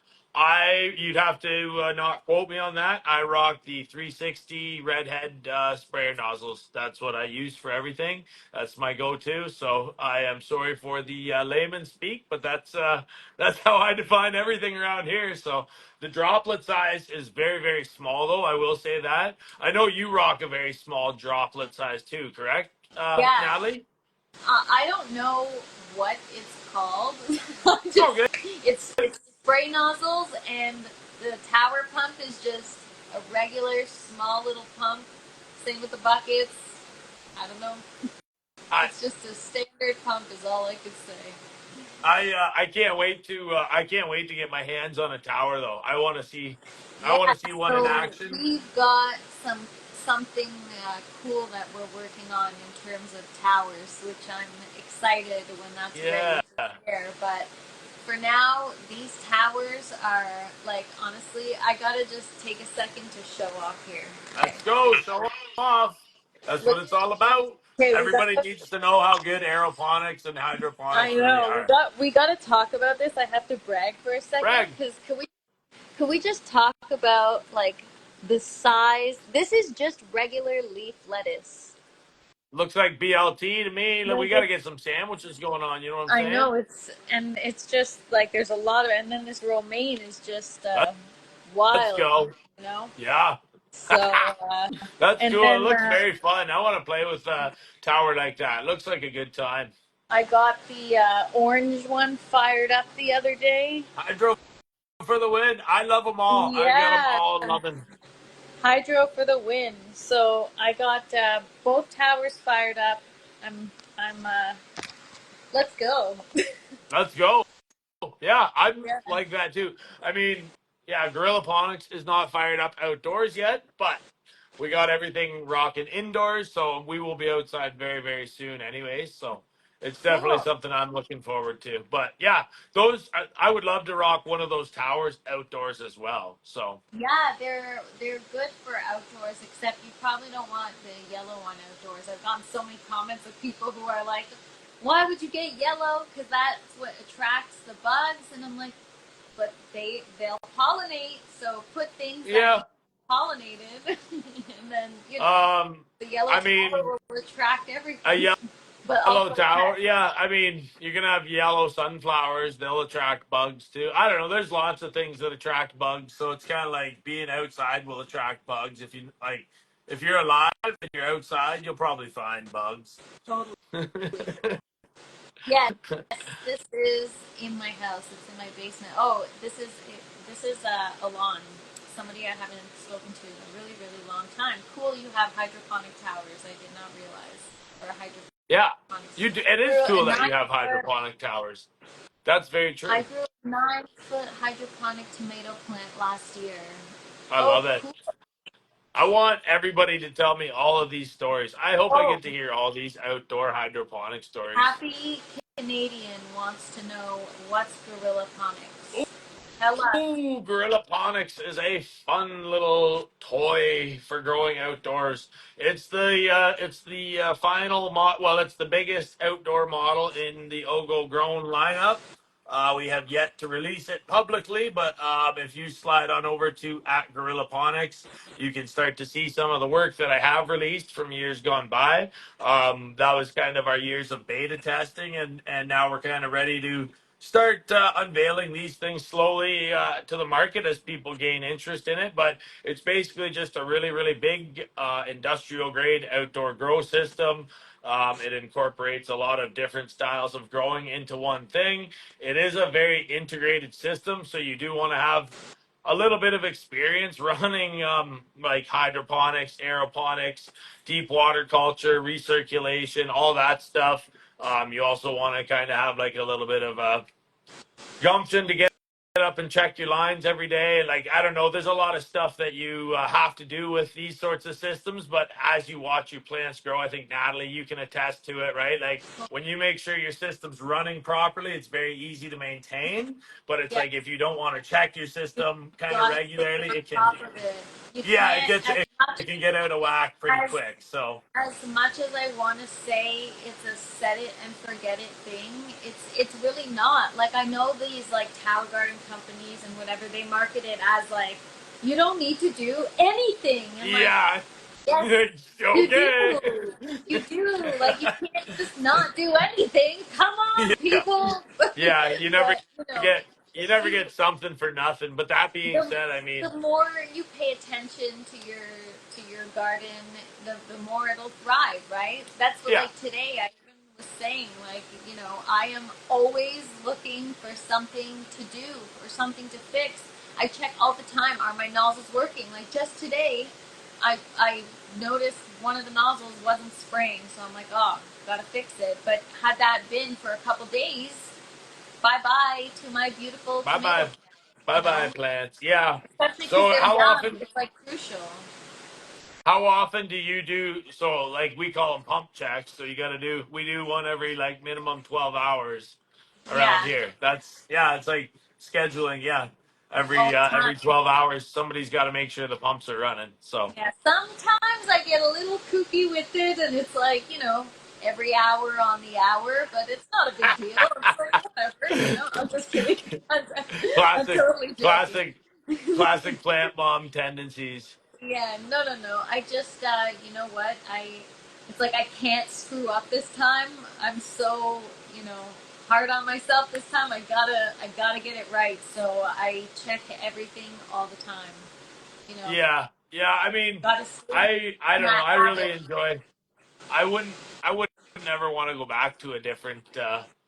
you'd have to not quote me on that. I rock the 360 redhead sprayer nozzles. That's what I use for everything. That's my go-to. So I am sorry for the layman speak, but that's how I define everything around here. So the droplet size is very, very small, though. I will say that. I know you rock a very small droplet size too, correct, Yeah, Natalie? I don't know what it's called. Oh, Just good. it's spray nozzles, and the tower pump is just a regular small little pump. Same with the buckets. I don't know. I It's just a standard pump is all I could say. I can't wait to get my hands on a tower though. I Yeah, want to see one in so action. we've got something cool that we're working on in terms of towers, which I'm excited when that's ready Yeah, to share. But for now, these towers are like honestly, I gotta just take a second to show off here. Okay, let's go. Show off. That's what look. it's all about. Okay, we got. Everybody needs to know how good aeroponics and I hydroponics really know are. we got to talk about this. I have to brag for a second Brag. because could we just talk about like the size? This is just regular leaf lettuce. Looks like BLT to me. We Like got to it's, get some sandwiches going on. You know what I'm I saying? know it's just like there's a lot of, and then this romaine is just Let- Let's wild, go. you know. Yeah. So That's and cool. It then looks very fun. I want to play with a tower like that. It looks like a good time. I got the orange one fired up the other day. Hydro for the win. I love them all. I got them Yeah, all loving. hydro for the win. So I got both towers fired up. I'm let's go. Let's go. Yeah, I'm Yeah. like that too. I mean, yeah, Gorilla Ponics is not fired up outdoors yet, but we got everything rocking indoors, so we will be outside very, very soon anyways. So it's definitely Cool. something I'm looking forward to. But yeah, I would love to rock one of those towers outdoors as well. So Yeah, they're good for outdoors, except you probably don't want the yellow one outdoors. I've gotten so many comments of people who are like, "Why would you get yellow? Because that's what attracts the bugs." And I'm like, "But they'll pollinate, so put things that yeah, need pollinated, and then um, the yellow I tower mean, will attract a everything, but yellow also tower. pests." Yeah, I mean, you're gonna have yellow sunflowers. They'll attract bugs too. I don't know. There's lots of things that attract bugs. So it's kind of like being outside will attract bugs. If you like, if you're alive and you're outside, you'll probably find bugs. Totally. Yes, this is in my house. It's in my basement. Oh, this is a lawn. Somebody I haven't spoken to in a really really long time. Cool, you have hydroponic towers. I did not realize, or Yeah, hydroponic you system. do. It I is grew a cool that you nine have foot. hydroponic towers. That's very I true. grew a 9 foot hydroponic tomato plant last year. I Oh, love it. cool. I want everybody to tell me all of these stories. I hope I Oh, get to hear all these outdoor hydroponic stories. happy Canadian wants to know what's gorilla ponics. Tell us. Ooh, Gorilla Ponics is a fun little toy for growing outdoors. It's the final well, it's the biggest outdoor model in the Ogo Grown lineup. We have yet to release it publicly, but if you slide on over to at Gorilla Ponics, you can start to see some of the work that I have released from years gone by. That was kind of our years of beta testing, and now we're kind of ready to start unveiling these things slowly to the market as people gain interest in it. But it's basically just a really, really big industrial grade outdoor grow system. It incorporates a lot of different styles of growing into one thing. It is a very integrated system, so you do want to have a little bit of experience running like hydroponics, aeroponics, deep water culture, recirculation, all that stuff. You also want to kind of have like a little bit of a gumption to get up up and check your lines every day. Like, I don't know, there's a lot of stuff that you have to do with these sorts of systems. But as you watch your plants grow, I think, Natalie, you can attest to it, right? Like, when you make sure your system's running properly, it's very easy to maintain. But it's Yeah, like if you don't want to check your you system kind of gotta stay regularly, on it can, top of it. You yeah, can't, as much it can get out of whack pretty as quick. So, as much as I want to say it's a set it and forget it thing, it's really not. Like I know these like tower garden companies and whatever they market it as like you don't need to do anything. I'm like, yeah, yes, you okay. do. You do. Like you can't just not do anything. Come on, Yeah. people. Yeah, But you know, you never get something for nothing. But that being the said, I mean, the more you pay attention to your garden, the more it'll thrive, right? That's what yeah, like today I even was saying, like, I am always looking for something to do or something to fix. I check all the time, are my nozzles working? Like just today, I noticed one of the nozzles wasn't spraying, so I'm like, oh, gotta fix it. But had that been for a couple days, bye bye to my beautiful bye tomato bye, plant, bye bye plants. Yeah. especially because So they're young. It's like crucial. how often do you do? So like we call them pump checks. So we do one every like minimum 12 hours around Yeah, here. That's yeah, it's like scheduling. Yeah, all the time. every 12 hours, somebody's got to make sure the pumps are running. So Yeah, sometimes I get a little kooky with it, and it's like every hour on the hour, but it's not a big deal. It's like whatever. I'm just kidding. I'm classic, totally joking. classic, classic plant mom tendencies. Yeah, no, no, no. I just, you know what? It's like I can't screw up this time. I'm so, you know, hard on myself this time. I gotta get it right. So I check everything all the time. You know, Yeah, yeah. I mean, gotta stay I in don't know. that I really habit. enjoy. I would never want to go back to a different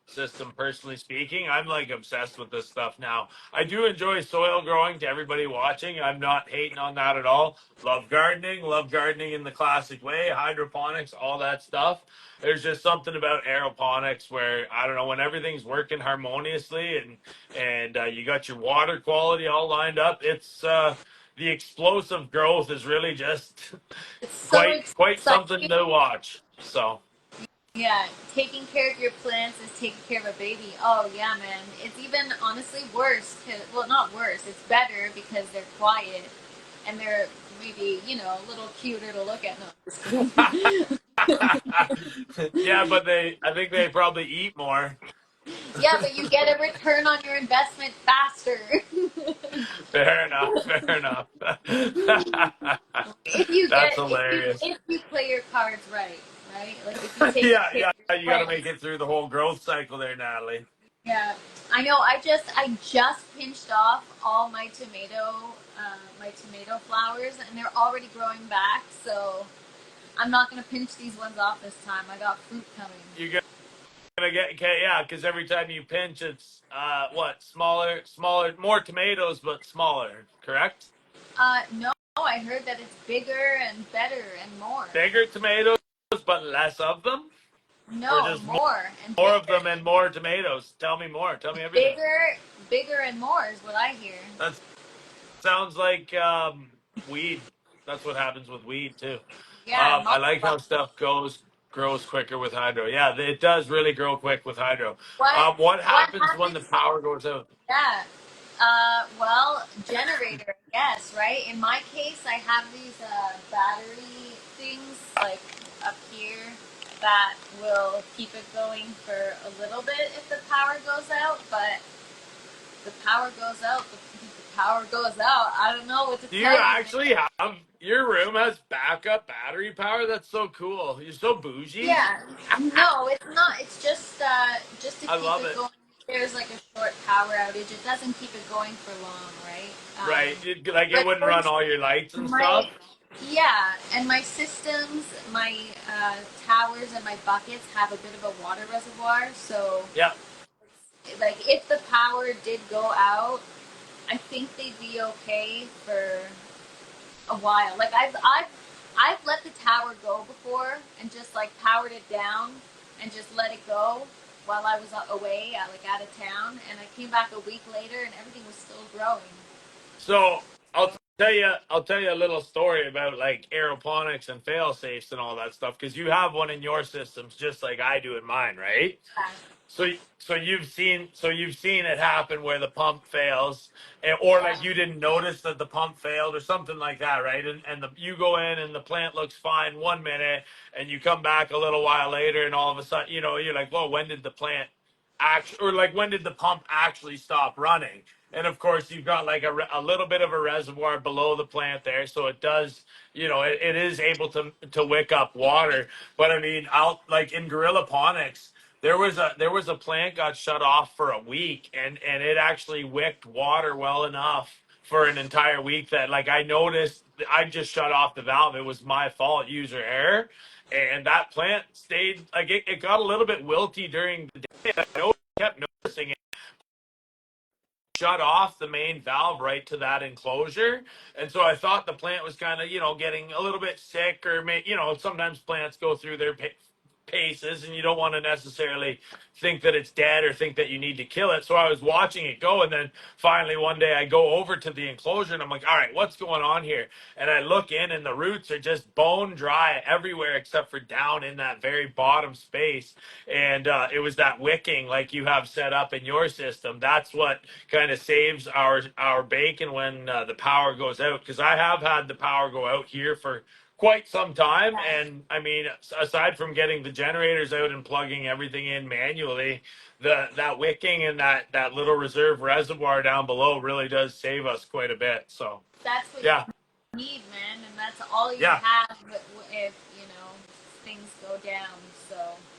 system. Personally speaking, I'm like obsessed with this stuff now. I do enjoy soil growing. To everybody watching, I'm not hating on that at all. Love gardening in the classic way, hydroponics, all that stuff. There's just something about aeroponics where I don't know when everything's working harmoniously and you got your water quality all lined up. It's the explosive growth is really just It's so quite something exciting. to watch. So Yeah, taking care of your plants is taking care of a baby. Oh yeah, man. It's even honestly worse. Well, not worse. It's better because they're quiet and they're maybe a little cuter to look at. No, I'm just kidding. yeah, but I think they probably eat more. Yeah, but you get a return on your investment faster. Fair enough. Fair enough. That's hilarious. If you play your cards right, right? Like if you take Yeah, care yeah. of your You got to make plants. it through the whole growth cycle there, Natalie. Yeah, I know. I just pinched off all my tomato flowers, and they're already growing back. So I'm not gonna pinch these ones off this time. I got fruit coming. You're gonna get okay, yeah, because every time you pinch, it's what smaller, more tomatoes, but smaller. Correct? No, I heard that it's bigger and better and more. Bigger tomatoes, but less of them, or No, just more and more of bigger, them and more tomatoes. Tell me more. Tell me everything. bigger, bigger and more is what I hear. That sounds like weed. That's what happens with weed too. Yeah, I like multiply. how stuff grows quicker with hydro. Yeah, it does really grow quick with hydro. What What what happens when the happens? power goes out? Yeah. Well, generator, yes, right? In my case, I have these battery things like up here that will keep it going for a little bit if the power goes out, but the power goes out, the power goes out. I don't know what to Do tell you you, actually man. have your room has backup battery power? That's so cool. You're so bougie. Yeah, no, it's not. It's just to I keep love it it. going. If there's like a short power outage, it doesn't keep it going for long, right? Right. Like it But wouldn't for run all your lights and my stuff. yeah, and my systems, my towers and my buckets have a bit of a water reservoir, so Yeah. like if the power did go out, I think they'd be okay for a while. Like I've let the tower go before and just like powered it down and just let it go. while I was away, like out of town, and I came back a week later, and everything was still growing. So I'll tell you a little story about like aeroponics and fail safes and all that stuff because you have one in your systems just like I do in mine, right? So so you've seen it happen where the pump fails, or Yeah. like you didn't notice that the pump failed or something like that, right? And you go in and the plant looks fine 1 minute, and you come back a little while later, and all of a sudden, you're like, "Whoa, when did the plant actually, or like when did the pump actually stop running?" And of course, you've got like a little bit of a reservoir below the plant there, so it does, it is able to wick up water. But I mean, out like in Gorilla Ponics, there was a plant got shut off for a week, and it actually wicked water well enough for an entire week that like I noticed I just shut off the valve. It was my fault, user error, and that plant stayed like it got a little bit wilty during the day. Kept noticing it shut off the main valve right to that enclosure. And so I thought the plant was kind of, getting a little bit sick or, sometimes plants go through their paces and you don't want to necessarily think that it's dead or think that you need to kill it. So I was watching it go. And then finally one day I go over to the enclosure and I'm like, all right, what's going on here? And I look in and the roots are just bone dry everywhere except for down in that very bottom space. And it was that wicking like you have set up in your system. That's what kind of saves our bacon when the power goes out. Because I have had the power go out here for quite some time, and I mean, aside from getting the generators out and plugging everything in manually, that wicking and that little reserve reservoir down below really does save us quite a bit. So That's what yeah, you need, man, and that's all you yeah, have if things go down. So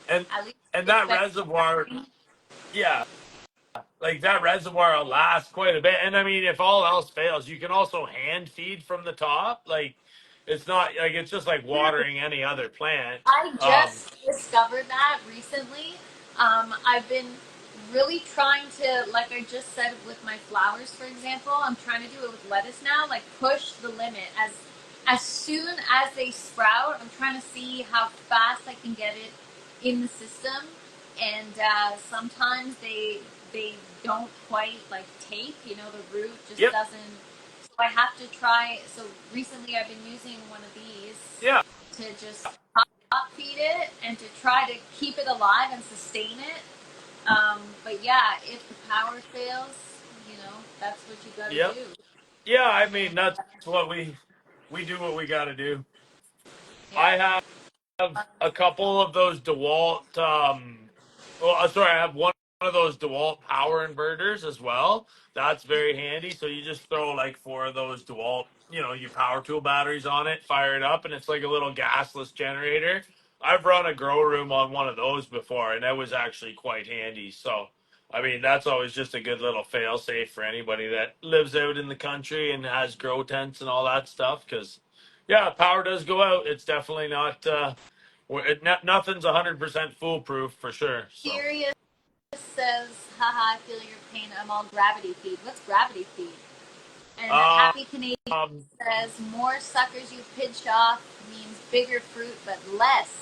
and at least and it's that better. reservoir, yeah, like that reservoir will last quite a bit. And I mean, if all else fails, you can also hand feed from the top. Like it's not like it's just like watering any other plant. I Um, just discovered that recently. I've been really trying to, like I just said with my flowers, for example, I'm trying to do it with lettuce now, like push the limit. As soon as they sprout, I'm trying to see how fast I can get it in the system. And sometimes they don't quite like take, the root just yep, doesn't. So I have to try. So recently I've been using one of these yeah. to just feed it and to try to keep it alive and sustain it. But yeah, if the power fails, that's what you got to Yep. do. Yeah, I And mean that's what we do what we got to do. yeah, I have a couple of those DeWalt. Well, sorry, I have one of those DeWalt power inverters as well. That's very handy. So you just throw like four of those DeWalt, your power tool batteries on it, fire it up, and it's like a little gasless generator. I've run a grow room on one of those before, and that was actually quite handy. So, I mean, that's always just a good little fail safe for anybody that lives out in the country and has grow tents and all that stuff. Because, yeah, power does go out. It's definitely not. Nothing's 100% foolproof for sure. So, Sirius says, haha, I feel your pain. I'm all gravity feed. What's gravity feed? And um, Happy Canadian says, more suckers you pinch off means bigger fruit, but less.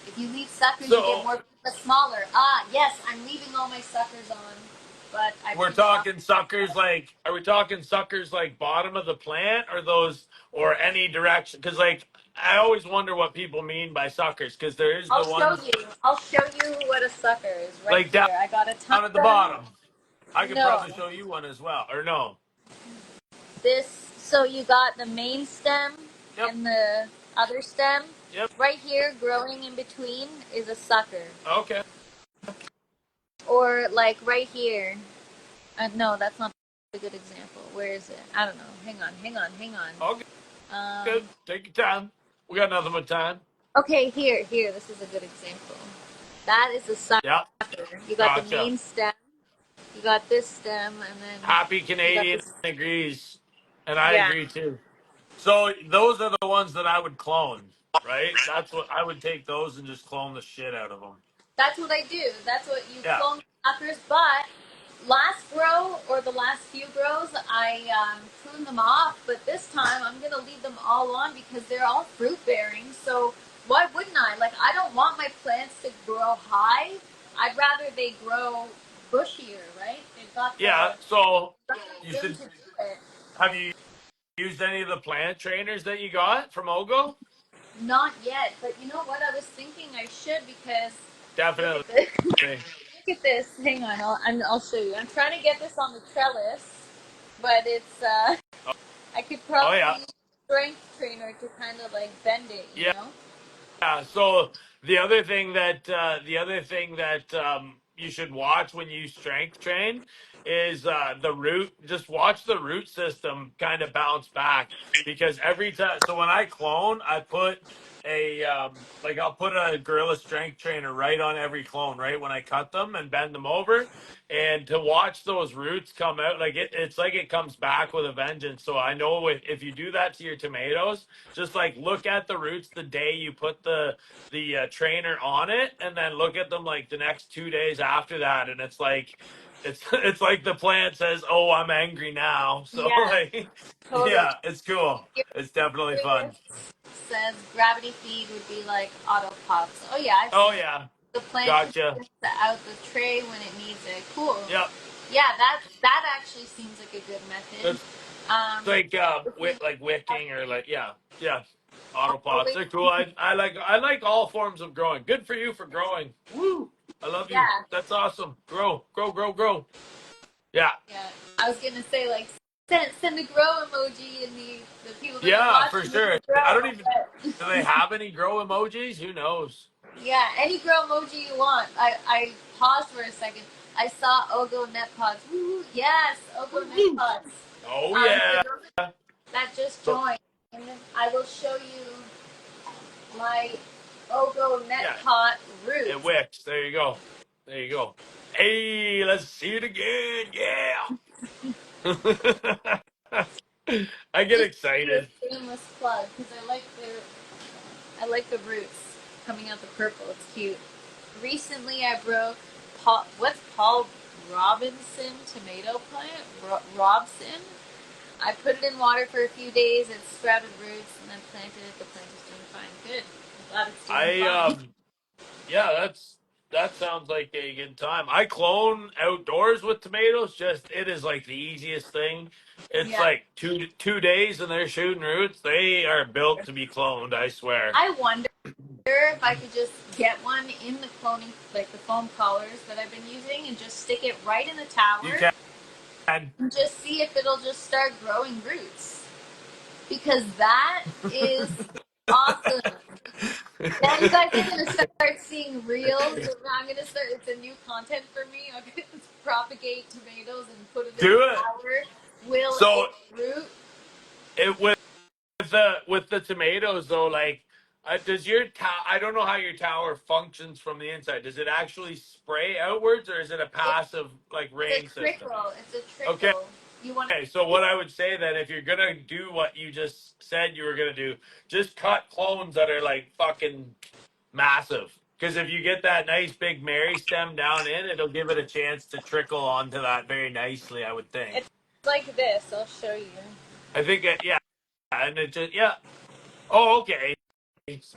If you leave suckers, you get so more fruit, but smaller. Ah, yes, I'm leaving all my suckers on, but I we're pinch off. talking suckers like, are we talking suckers like bottom of the plant or those or any direction? Because like I always wonder what people mean by suckers because there is the I'll show ones you. I'll show you what a sucker is right like down here. I got a ton at of the them. bottom. I could No, probably show you one as well, or no? this. So you got the main stem Yep, and the other stem. yep. Right here, growing in between, is a sucker. Okay, Or like right here. No, that's not a good example. Where is it? I don't know. Hang on. okay, Um, good. Take your time. We got nothing but time. okay, here. This is a good example. That is a sucker. Yeah, You got the gotcha. main stem. You got this stem, and then Happy you got Canadian this. agrees, and I Yeah, agree too. So those are the ones that I would clone, right? That's what I would take those and just clone the shit out of them. that's what I do. That's what you Yeah. clone suckers. But last grow or the last few grows, I pruned them off. But this time, I'm gonna leave them all on because they're all fruit bearing. So why wouldn't I? Like, I don't want my plants to grow high. I'd rather they grow bushier, right? They've got Yeah. the So you room should to do it. have you used any of the plant trainers that you got from Ogo? Not yet, but you know what? I was thinking I should because look Definitely. at this. Look at this. Hang on, I'll show you. I'm trying to get this on the trellis, but it's I could Oh probably yeah. use a strength trainer to kind of like bend it, you Yeah. know? Yeah. So the other thing that you should watch when you strength train is the root. Just watch the root system kind of bounce back because every time. So when I clone, I put like I'll put a gorilla strength trainer right on every clone, right when I cut them and bend them over, and to watch those roots come out, like it's like it comes back with a vengeance. So I know if you do that to your tomatoes, just like look at the roots the day you put the trainer on it, and then look at them like the next 2 days after that, and it's like it's like the plant says, "Oh, I'm angry now." So Yeah, like, totally. yeah, it's cool. It's definitely fun. Says gravity feed would be like auto pots. Oh yeah, I've Oh seen it. yeah, The plant just gotcha. spits out the tray when it needs it. Cool. Yep, Yeah, that actually seems like a good method. it's Um, like if you like wicking or like yeah. Auto pots, always, they're cool. I like all forms of growing. Good for you for growing. Woo! I love you. yeah, That's awesome. Grow, grow, grow, grow. Yeah, yeah. I was gonna say like send a grow emoji, and the people that are yeah, for watching sure. will grow. I don't even. But Do they have any grow emojis? Who knows? yeah, any grow emoji you want. I paused for a second. I saw Ogo Net Pods. Woo, yes, Ogo Net Pods. Oh For yeah. those that just So joined, I will show you my Ogo Net yeah, Pot it roots. wicks. There you go. There you go. Hey, let's see it again. Yeah. I get Just do excited. a shameless plug because I like the roots coming out the purple. It's cute. Recently, I broke what's Paul Robinson tomato plant. Robson. I put it in water for a few days. It sprouted roots, and then planted it. The plant is doing fine. Good. I'm glad it's doing I fine. Yeah, that sounds like a good time. I clone outdoors with tomatoes. Just it is like the easiest thing. It's Yeah. like two days and they're shooting roots. They are built to be cloned. I swear. I wonder if I could just get one in the cloning, like the foam collars that I've been using, and just stick it right in the You tower can. and just see if it'll just start growing roots. Because that is awesome. Now you guys are gonna start seeing reels. I'm gonna start. It's a new content for me. I'm gonna propagate tomatoes and put it in the Do it. tower. Will So it root? it with the tomatoes though, like does your tower? I don't know how your tower functions from the inside. Does it actually spray outwards, or is it a It, passive like it's rain a system? trickle. It's a Okay. trickle. You want Okay, so what I would say then, if you're gonna do what you just said you were gonna do, just cut clones that are like fucking massive. Because if you get that nice big Mary stem down in, it'll give it a chance to trickle onto that very nicely. I would think. it's like this. I'll show you. I think yeah, and it just yeah. Oh, okay.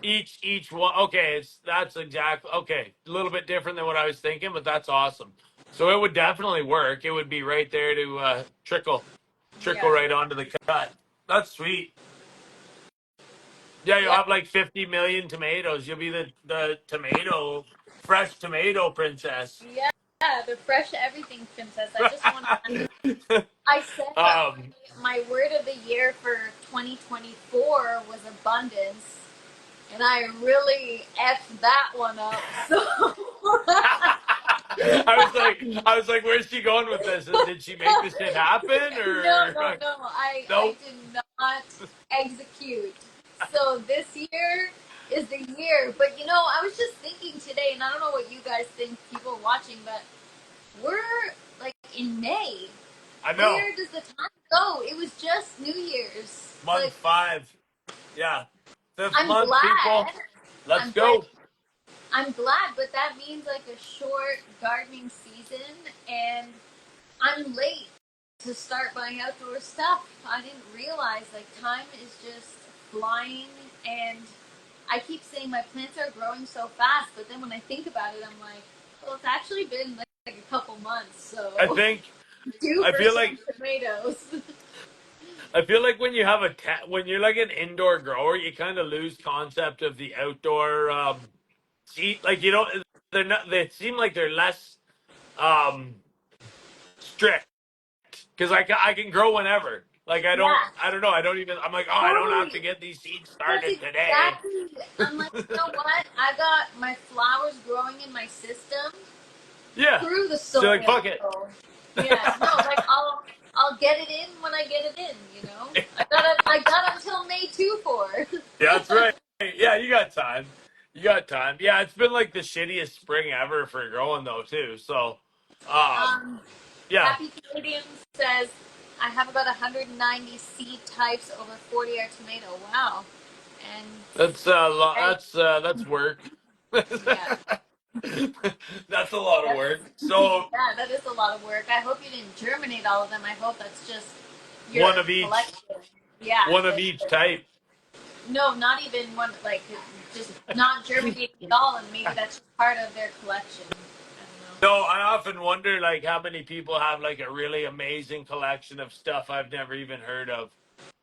Each one. Okay, that's exactly okay. A little bit different than what I was thinking, but that's awesome. So it would definitely work. It would be right there to trickle Yeah. right onto the cut. That's sweet. Yeah, you'll Yeah. have like 50 million tomatoes. You'll be the tomato fresh tomato princess. Yeah. The fresh everything princess. I just want to. I said um, my word of the year for 2024 was abundance, and I really effed that one up. So I was like, where's she going with this? Did she make this shit happen no, or no, no. I nope? did not execute. So this year is the year. But you know, I was just thinking today, and I don't know what you guys think, people watching, but we're like in May. I know. Where does the time go? It was just New Year's. Month Like, 5. Yeah. Fifth I'm month, people. glad. Let's I'm glad. go. I'm glad, but that means like a short gardening season, and I'm late to start buying outdoor stuff. I didn't realize like time is just flying, and I keep saying my plants are growing so fast, but then when I think about it, I'm like, Well, it's actually been like a couple months, I so think due I for feel some like tomatoes. when you have when you're like an indoor grower, you kind of lose concept of the outdoor seed. Like you don't, they're not. They seem like they're less um strict because I can grow whenever. Like Yeah, I don't know. I don't even. I'm like, oh, I don't have to totally. get these seeds That's started today. exactly. I'm like, you know what? I got my flowers growing in my system Yeah. through the So like, soil. fuck it. So, yeah, no, like I'll get it in when I get it in. You know, I got until May 2 for. Yeah, that's right. Yeah, you got time. You got time. Yeah, it's been like the shittiest spring ever for growing though too. So, um, um, yeah, Happy Canadian says I have about 190 seed types over 40 are tomato. Wow, and I, that's work. yeah. That's a lot of That's, work. So yeah, that is a lot of work. I hope you didn't germinate all of them. I hope that's just one your of each, collection. Yeah. one of each type. No, not even one, like, just not germinating at all, and maybe that's just part of their collection. I No, I often wonder like how many people have like a really amazing collection of stuff I've never even heard of.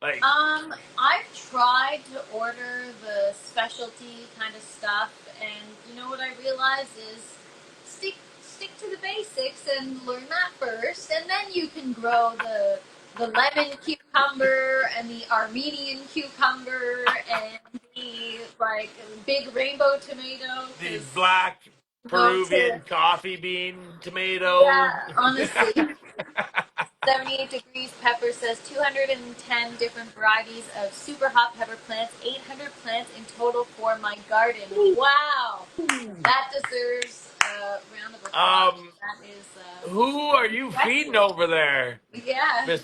Like, don't know. I've tried to order the specialty kind of stuff, and you know what I realize is stick to the basics and learn that first, and then you can grow the lemon cucumber and the Armenian cucumber and the like big rainbow tomato. the Because black no, to Peruvian coffee bean tomato. yeah, honestly. 78 degrees pepper says 210 different varieties of super hot pepper plants, 800 plants in total for my garden. Wow, that deserves a round of applause. um, That is who are you feeding impressive. over there, Yeah, Miss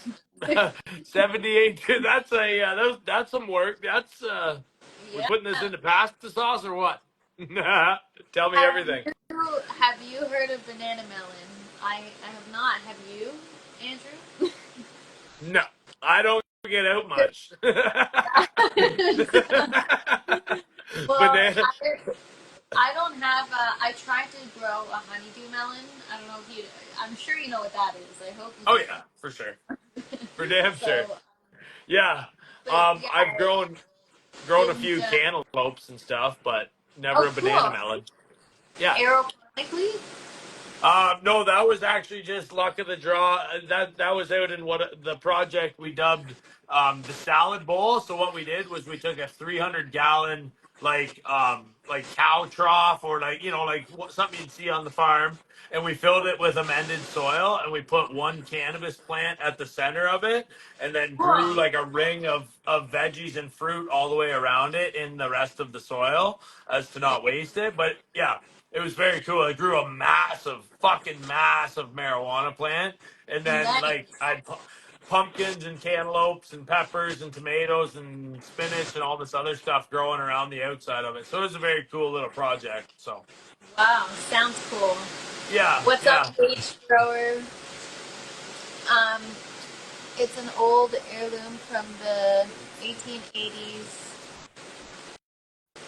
78? That's a that's some work. That's we yeah. putting this into pasta sauce or what? Tell me Have everything. have you heard of banana melon? I have not. Have you, Andrew? No, I don't get out much. Well, Banana. I don't have. I tried to grow a honeydew melon. I don't know if you. I'm sure you know what that is. I hope Oh you yeah, for sure, for damn sure. so, Yeah. but I've yeah, grown a and few cantaloupes and stuff, but never oh, a banana cool. melon. Yeah. Aeroponically. No, that was actually just luck of the draw. That was out in what the project we dubbed the salad bowl. So what we did was we took a 300-gallon like cow trough or like something you'd see on the farm, and we filled it with amended soil, and we put one cannabis plant at the center of it, and then grew Cool. like a ring of veggies and fruit all the way around it in the rest of the soil as to not waste it. But yeah, it was very cool. I grew a fucking massive marijuana plant, and then like Nice. I had pumpkins and cantaloupes and peppers and tomatoes and spinach and all this other stuff growing around the outside of it. So it was a very cool little project. So Wow, sounds cool. yeah, What's up, yeah. H grower? Um, it's an old heirloom from the 1880s.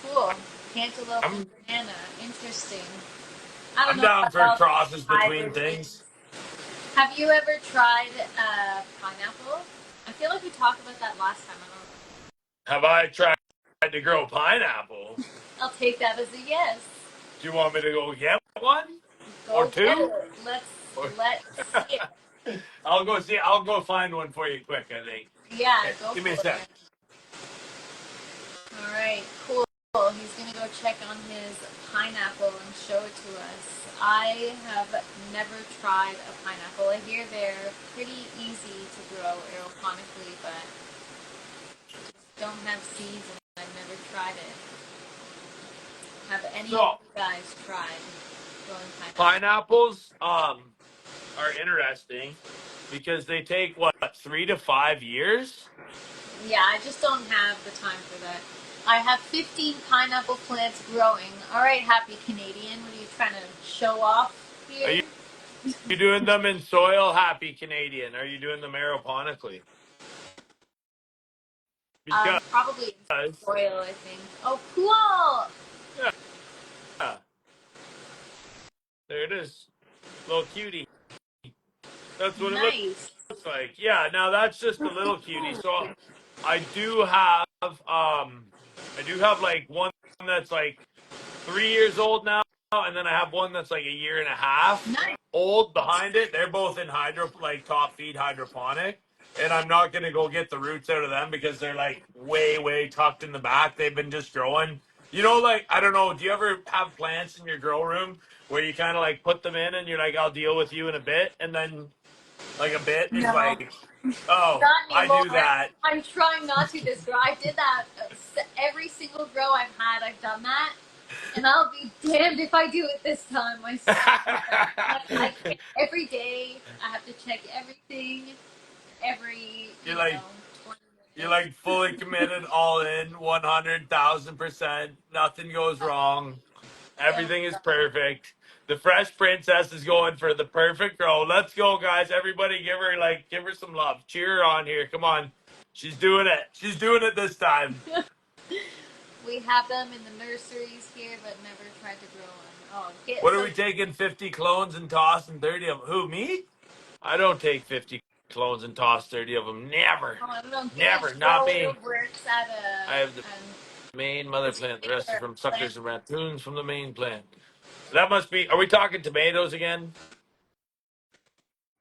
Cool. Cantaloupe and I'm banana. Interesting. I don't I'm know down for about crosses between hybrid things. things. Have you ever tried pineapple? I feel like we talked about that last time. Have I tried to grow pineapple? I'll take that as a yes. Do you want me to go get one or Go get two? it. Or Let's see it. I'll go see. I'll go find one for you quick. I think. Yeah, Here, go give me a for sec. it. All right, cool. He's gonna go check on his pineapple and show it to us. I have never tried a pineapple. I hear they're pretty easy to grow aeroponically, but don't have seeds and I've never tried it. Have any of So you guys tried growing pineapple? pineapples are interesting because they take what 3 to 5 years. Yeah, I just don't have the time for that. I have 15 pineapple plants growing. All right, happy Canadian. What are you trying to show off Are here? you doing them in soil, happy Canadian? Are you doing them aeroponically? Because Probably in soil, I think. Oh, cool. yeah, There it is. Little cutie. That's what it looks Nice. like. Yeah, now that's just a That's little so cutie. cool. So I do have I do have like one that's like 3 years old now, and then I have one that's like a year and a half Nice. old behind it. They're both in like top feed hydroponic. And I'm not gonna go get the roots out of them because they're like way tucked in the back. They've been just growing. You know, like I don't know. Do you ever have plants in your grow room where you kind of like put them in and you're like, I'll deal with you in a bit, and then like a bit is No, like, oh, not I anymore. do that. I'm trying not to this grow. I did that every single grow I've had. I've done that, and I'll be damned if I do it this time. I swear. Like I can't. Every day I have to check everything. Every you're like 20 you're minutes. like fully committed, all in, 100,000%. Nothing goes wrong. Oh, Everything is God. perfect. The Fresh Princess is going for the perfect grow. Let's go, guys! Everybody, give her some love. Cheer her on here. Come on, she's doing it. She's doing it this time. We have them in the nurseries here, but never tried to grow them. Oh, get What are so. we taking? 50 clones and tossing 30 of them? Who, me? I don't take 50 clones and toss 30 of them. Never. Oh, I don't know. Never. Gage Not Grower me. works at I have the an main mother plant. The rest are particular from plant. suckers and raccoons from the main plant. So that must be. Are we talking tomatoes again?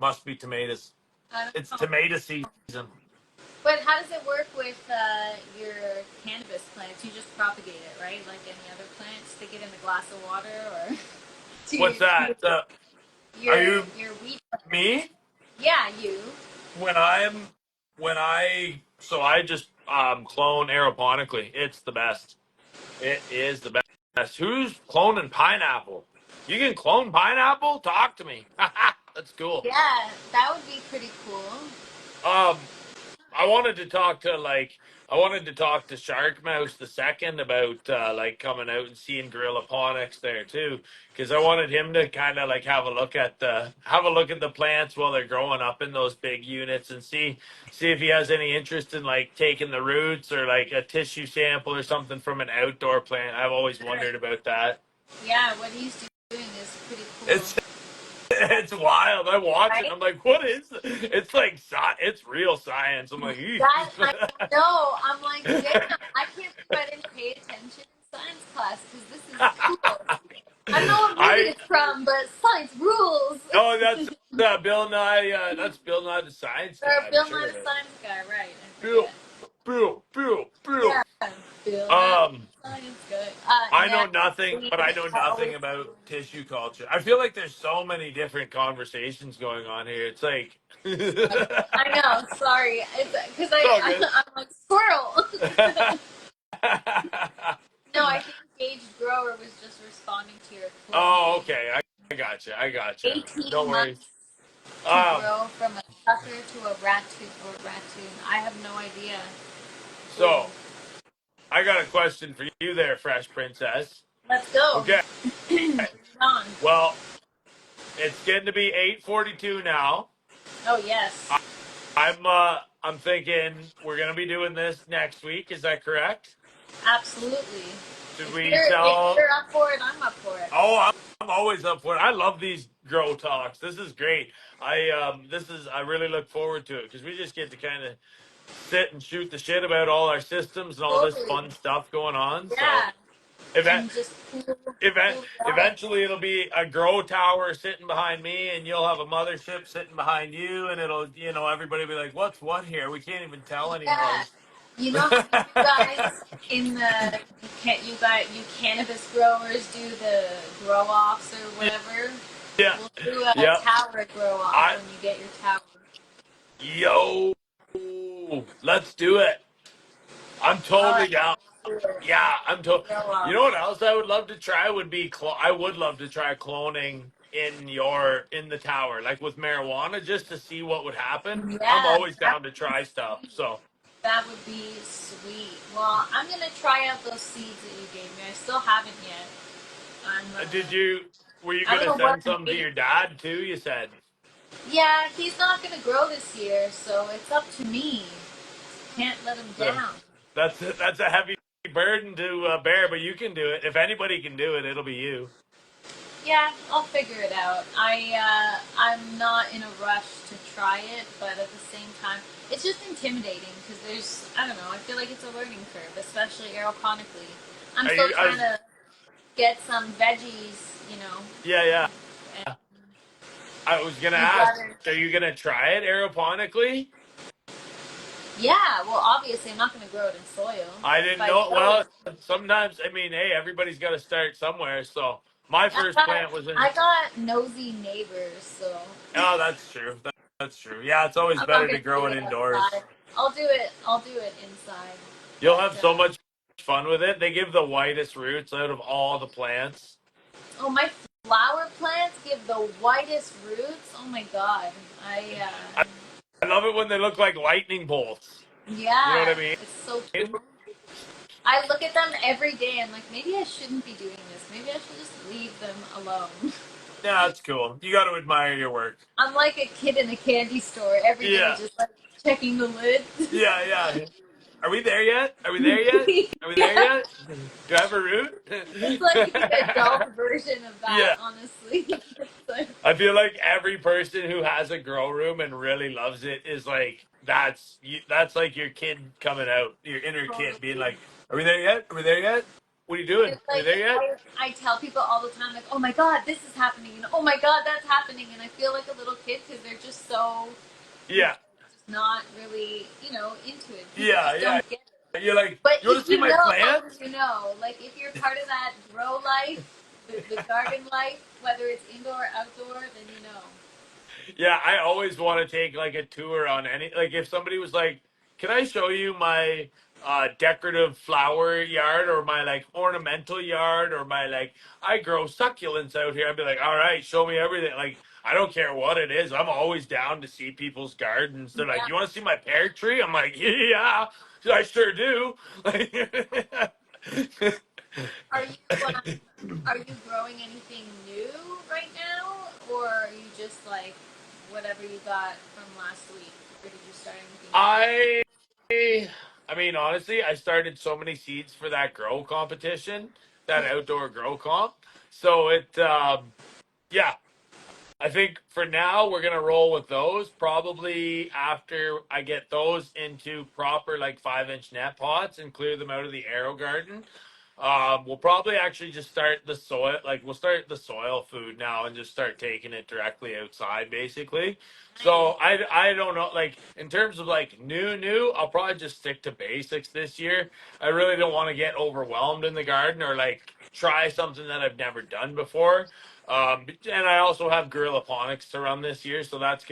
Must be tomatoes. I don't It's know. tomato season. But how does it work with your cannabis plants? You just propagate it, right? Like any other plant, stick it in a glass of water, or do What's you, that? Are you your wheat plant? me? Yeah, you. When I'm when I just clone aeroponically. It's the best. It is the best. Who's cloning pineapple? You can clone pineapple? Talk to me. That's cool. Yeah, that would be pretty cool. Um, I wanted to talk to I wanted to talk to Shark Mouse the second about like coming out and seeing Gorilla Ponics there too, because I wanted him to kind of like have a look at the plants while they're growing up in those big units and see if he has any interest in like taking the roots or like a tissue sample or something from an outdoor plant. I've always wondered about that. Yeah, what he's doing is pretty cool. It's it's wild. I watch it. Right? I'm like, what is? It's like it's real science. I'm like, That I "Eesh." know. I'm like, damn, I can't believe I didn't pay attention in science class because this is cool. I don't know what movie I it's from, but science rules. oh that's Bill Nye. That's Bill Nye the Science Or Guy. I'm Bill sure Nye it the is. Science Guy, right? I Bill, forget. Bill. Yeah, Bill Nye Um, the Science Guy. I Yeah, know nothing, we but I know always. nothing about tissue culture. I feel like there's so many different conversations going on here. It's like I know. Sorry, it's because it's all good. I'm like squirrel. No, I think Gage Grower was just responding to your Oh, cloning. okay. I got you. I got you. No 18 worries. months to Um, grow from a sucker to a raccoon. I have no idea. Ooh. so I got a question for you there, Fresh Princess. Let's go. Okay. On. Well, it's getting to be 8:42 now. Oh yes, I'm thinking we're gonna be doing this next week. Is that correct? absolutely. Should If we you're tell? up for it, I'm up for it. Oh, I'm always up for it. I love these grow talks. This is great. I really look forward to it because we just get to kind of sit and shoot the shit about all our systems and all this Totally. fun stuff going on. So Yeah, event and just event cool it out. eventually it'll be a grow tower sitting behind me and you'll have a mothership sitting behind you and it'll everybody will be like, what's what here? We can't even tell anymore. Yeah. You know how you guys in the you cannabis growers do the grow offs or whatever. Yeah. We'll do a Yeah. tower grow off I when you get your tower. yo let's do it. I'm All totally right, down. let's do it. Yeah, I'm totally. Grow You off. know what else I would love to try would be I would love to try cloning in the tower, like with marijuana, just to see what would happen. I'm Yeah, always down to try stuff. So, that would be sweet. Well, I'm gonna try out those seeds that you gave me. I still haven't yet. I'm. did you? Were you I'm gonna gonna work. send some to your dad too? You said. Yeah, he's not gonna grow this year, so it's up to me. Can't let him So, down. that's a heavy burden to bear, but you can do it. If anybody can do it, it'll be you. Yeah, I'll figure it out. I'm not in a rush to try it, but at the same time, it's just intimidating because there's I don't know. I feel like it's a learning curve, especially aeroponically. I'm Are still you? I trying was. to get some veggies, Yeah, yeah. and I was gonna you'd ask. rather. Are you gonna try it aeroponically? Yeah, well, obviously, I'm not going to grow it in soil. I If didn't I know. grow it, Well, sometimes I mean, hey, everybody's got to start somewhere. So my I first got plant was in. I got nosy neighbors, so Oh, that's true. That's true. Yeah, it's always I'm not better to going to do grow it it outside. indoors. I'll do it inside. You'll But have so much fun with it. They give the whitest roots out of all the plants. oh, my flower plants give the whitest roots. Oh my god. I I, I love it when they look like lightning bolts. You know what Yeah, I mean? it's so cool. I look at them every day. I'm like, maybe I shouldn't be doing this. Maybe I should just leave them alone. Yeah, that's cool. You got to admire your work. I'm like a kid in a candy store every day, Yeah, just like checking the lid. yeah, yeah. Are we there yet? Are we there yet? Are we there Yeah, yet? Do I have a root? it's like the adult version of that, Yeah. honestly. It's like, I feel like every person who has a grow room and really loves it is like that's you, that's like your kid coming out, your inner kid being totally. like, "Are we there yet? Are we there yet? What are you doing? It's Are we like there yet?" I tell people all the time, like, oh my god, this is happening, and oh my god, that's happening, and I feel like a little kid because they're just so, Yeah, just not really, into it. People yeah, just yeah. don't get it. You're like, But "You want if to see you my know, plant?" you know. Like if you're part of that grow life, the garden life, whether it's indoor or outdoor, then you know. Yeah, I always want to take like a tour on any like if somebody was like, "Can I show you my decorative flower yard or my like ornamental yard or my like I grow succulents out here." I'd be like, "All right, show me everything." Like I don't care what it is. I'm always down to see people's gardens. They're like, Yeah. "You want to see my pear tree?" I'm like, "Yeah, I sure do." Like Are you are you growing anything new right now, or are you just like whatever you got from last week, or did you start anything new? I I mean, honestly, I started so many seeds for that grow competition, that Cool. outdoor grow comp. So yeah, I think for now we're gonna roll with those. Probably after I get those into proper like 5-inch net pots and clear them out of the arrow garden. We'll probably actually just start the soil, like we'll start the soil food now and just start taking it directly outside, basically. Nice. So I don't know, like in terms of like new, I'll probably just stick to basics this year. I really don't want to get overwhelmed in the garden or like try something that I've never done before. And I also have Gorilla Ponics to run this year, so that's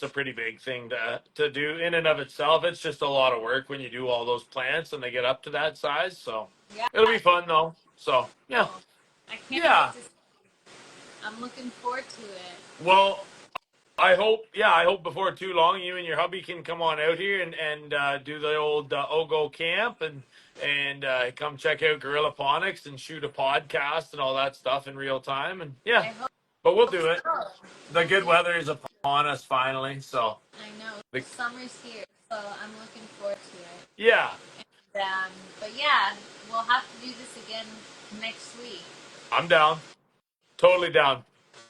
a pretty big thing to do in and of itself. It's just a lot of work when you do all those plants and they get up to that size. So Yeah. it'll be fun though. So yeah, Cool. I can't wait yeah. to see. I'm looking forward to it. Well, I hope before too long you and your hubby can come on out here and do the old Ogo camp and come check out Gorilla Ponics and shoot a podcast and all that stuff in real time. And I yeah, hope but we'll do it. so. The good weather is upon us finally. So I know the, summer's here, so I'm looking forward to it. yeah, But yeah, we'll have to do this again next week. I'm down. Totally down.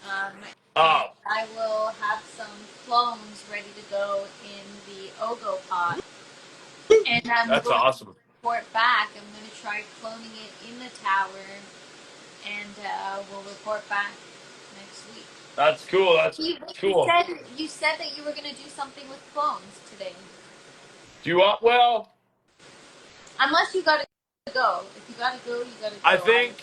Um, and Uh, I will have some clones ready to go in the Ogo pot. And I'm that's going to awesome. report back. I'm going to try cloning it in the tower, and we'll report back next week. That's cool. That's You cool. said you said that you were going to do something with clones today. Do you want? Well, Unless you got to go. If you got to go, you got to I go. think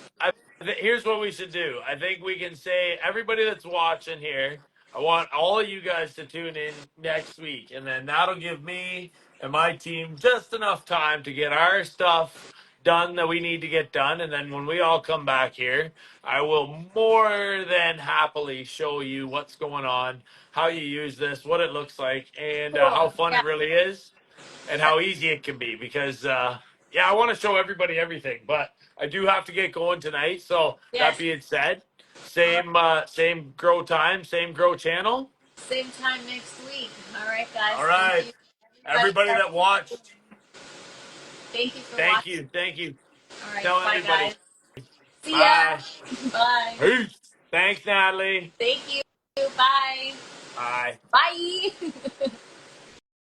here's what we should do. I think we can say everybody that's watching here. I want all of you guys to tune in next week, and then that'll give me and my team just enough time to get our stuff done that we need to get done. And then when we all come back here, I will more than happily show you what's going on, how you use this, what it looks like, and how Cool. fun Yeah. it really is, and how easy it can be. Because yeah, I want to show everybody everything, but I do have to get going tonight. So that Yes. being said, All right. same grow time, same grow channel. Same time next week. All right, guys. All Thank right, you, everybody. everybody that watched, Thank you for thank watching. you, thank you. All right. Tell Bye, everybody. guys. See ya. Bye. Bye. Peace. Thanks, Natalie. Thank you. Bye. Bye. Bye.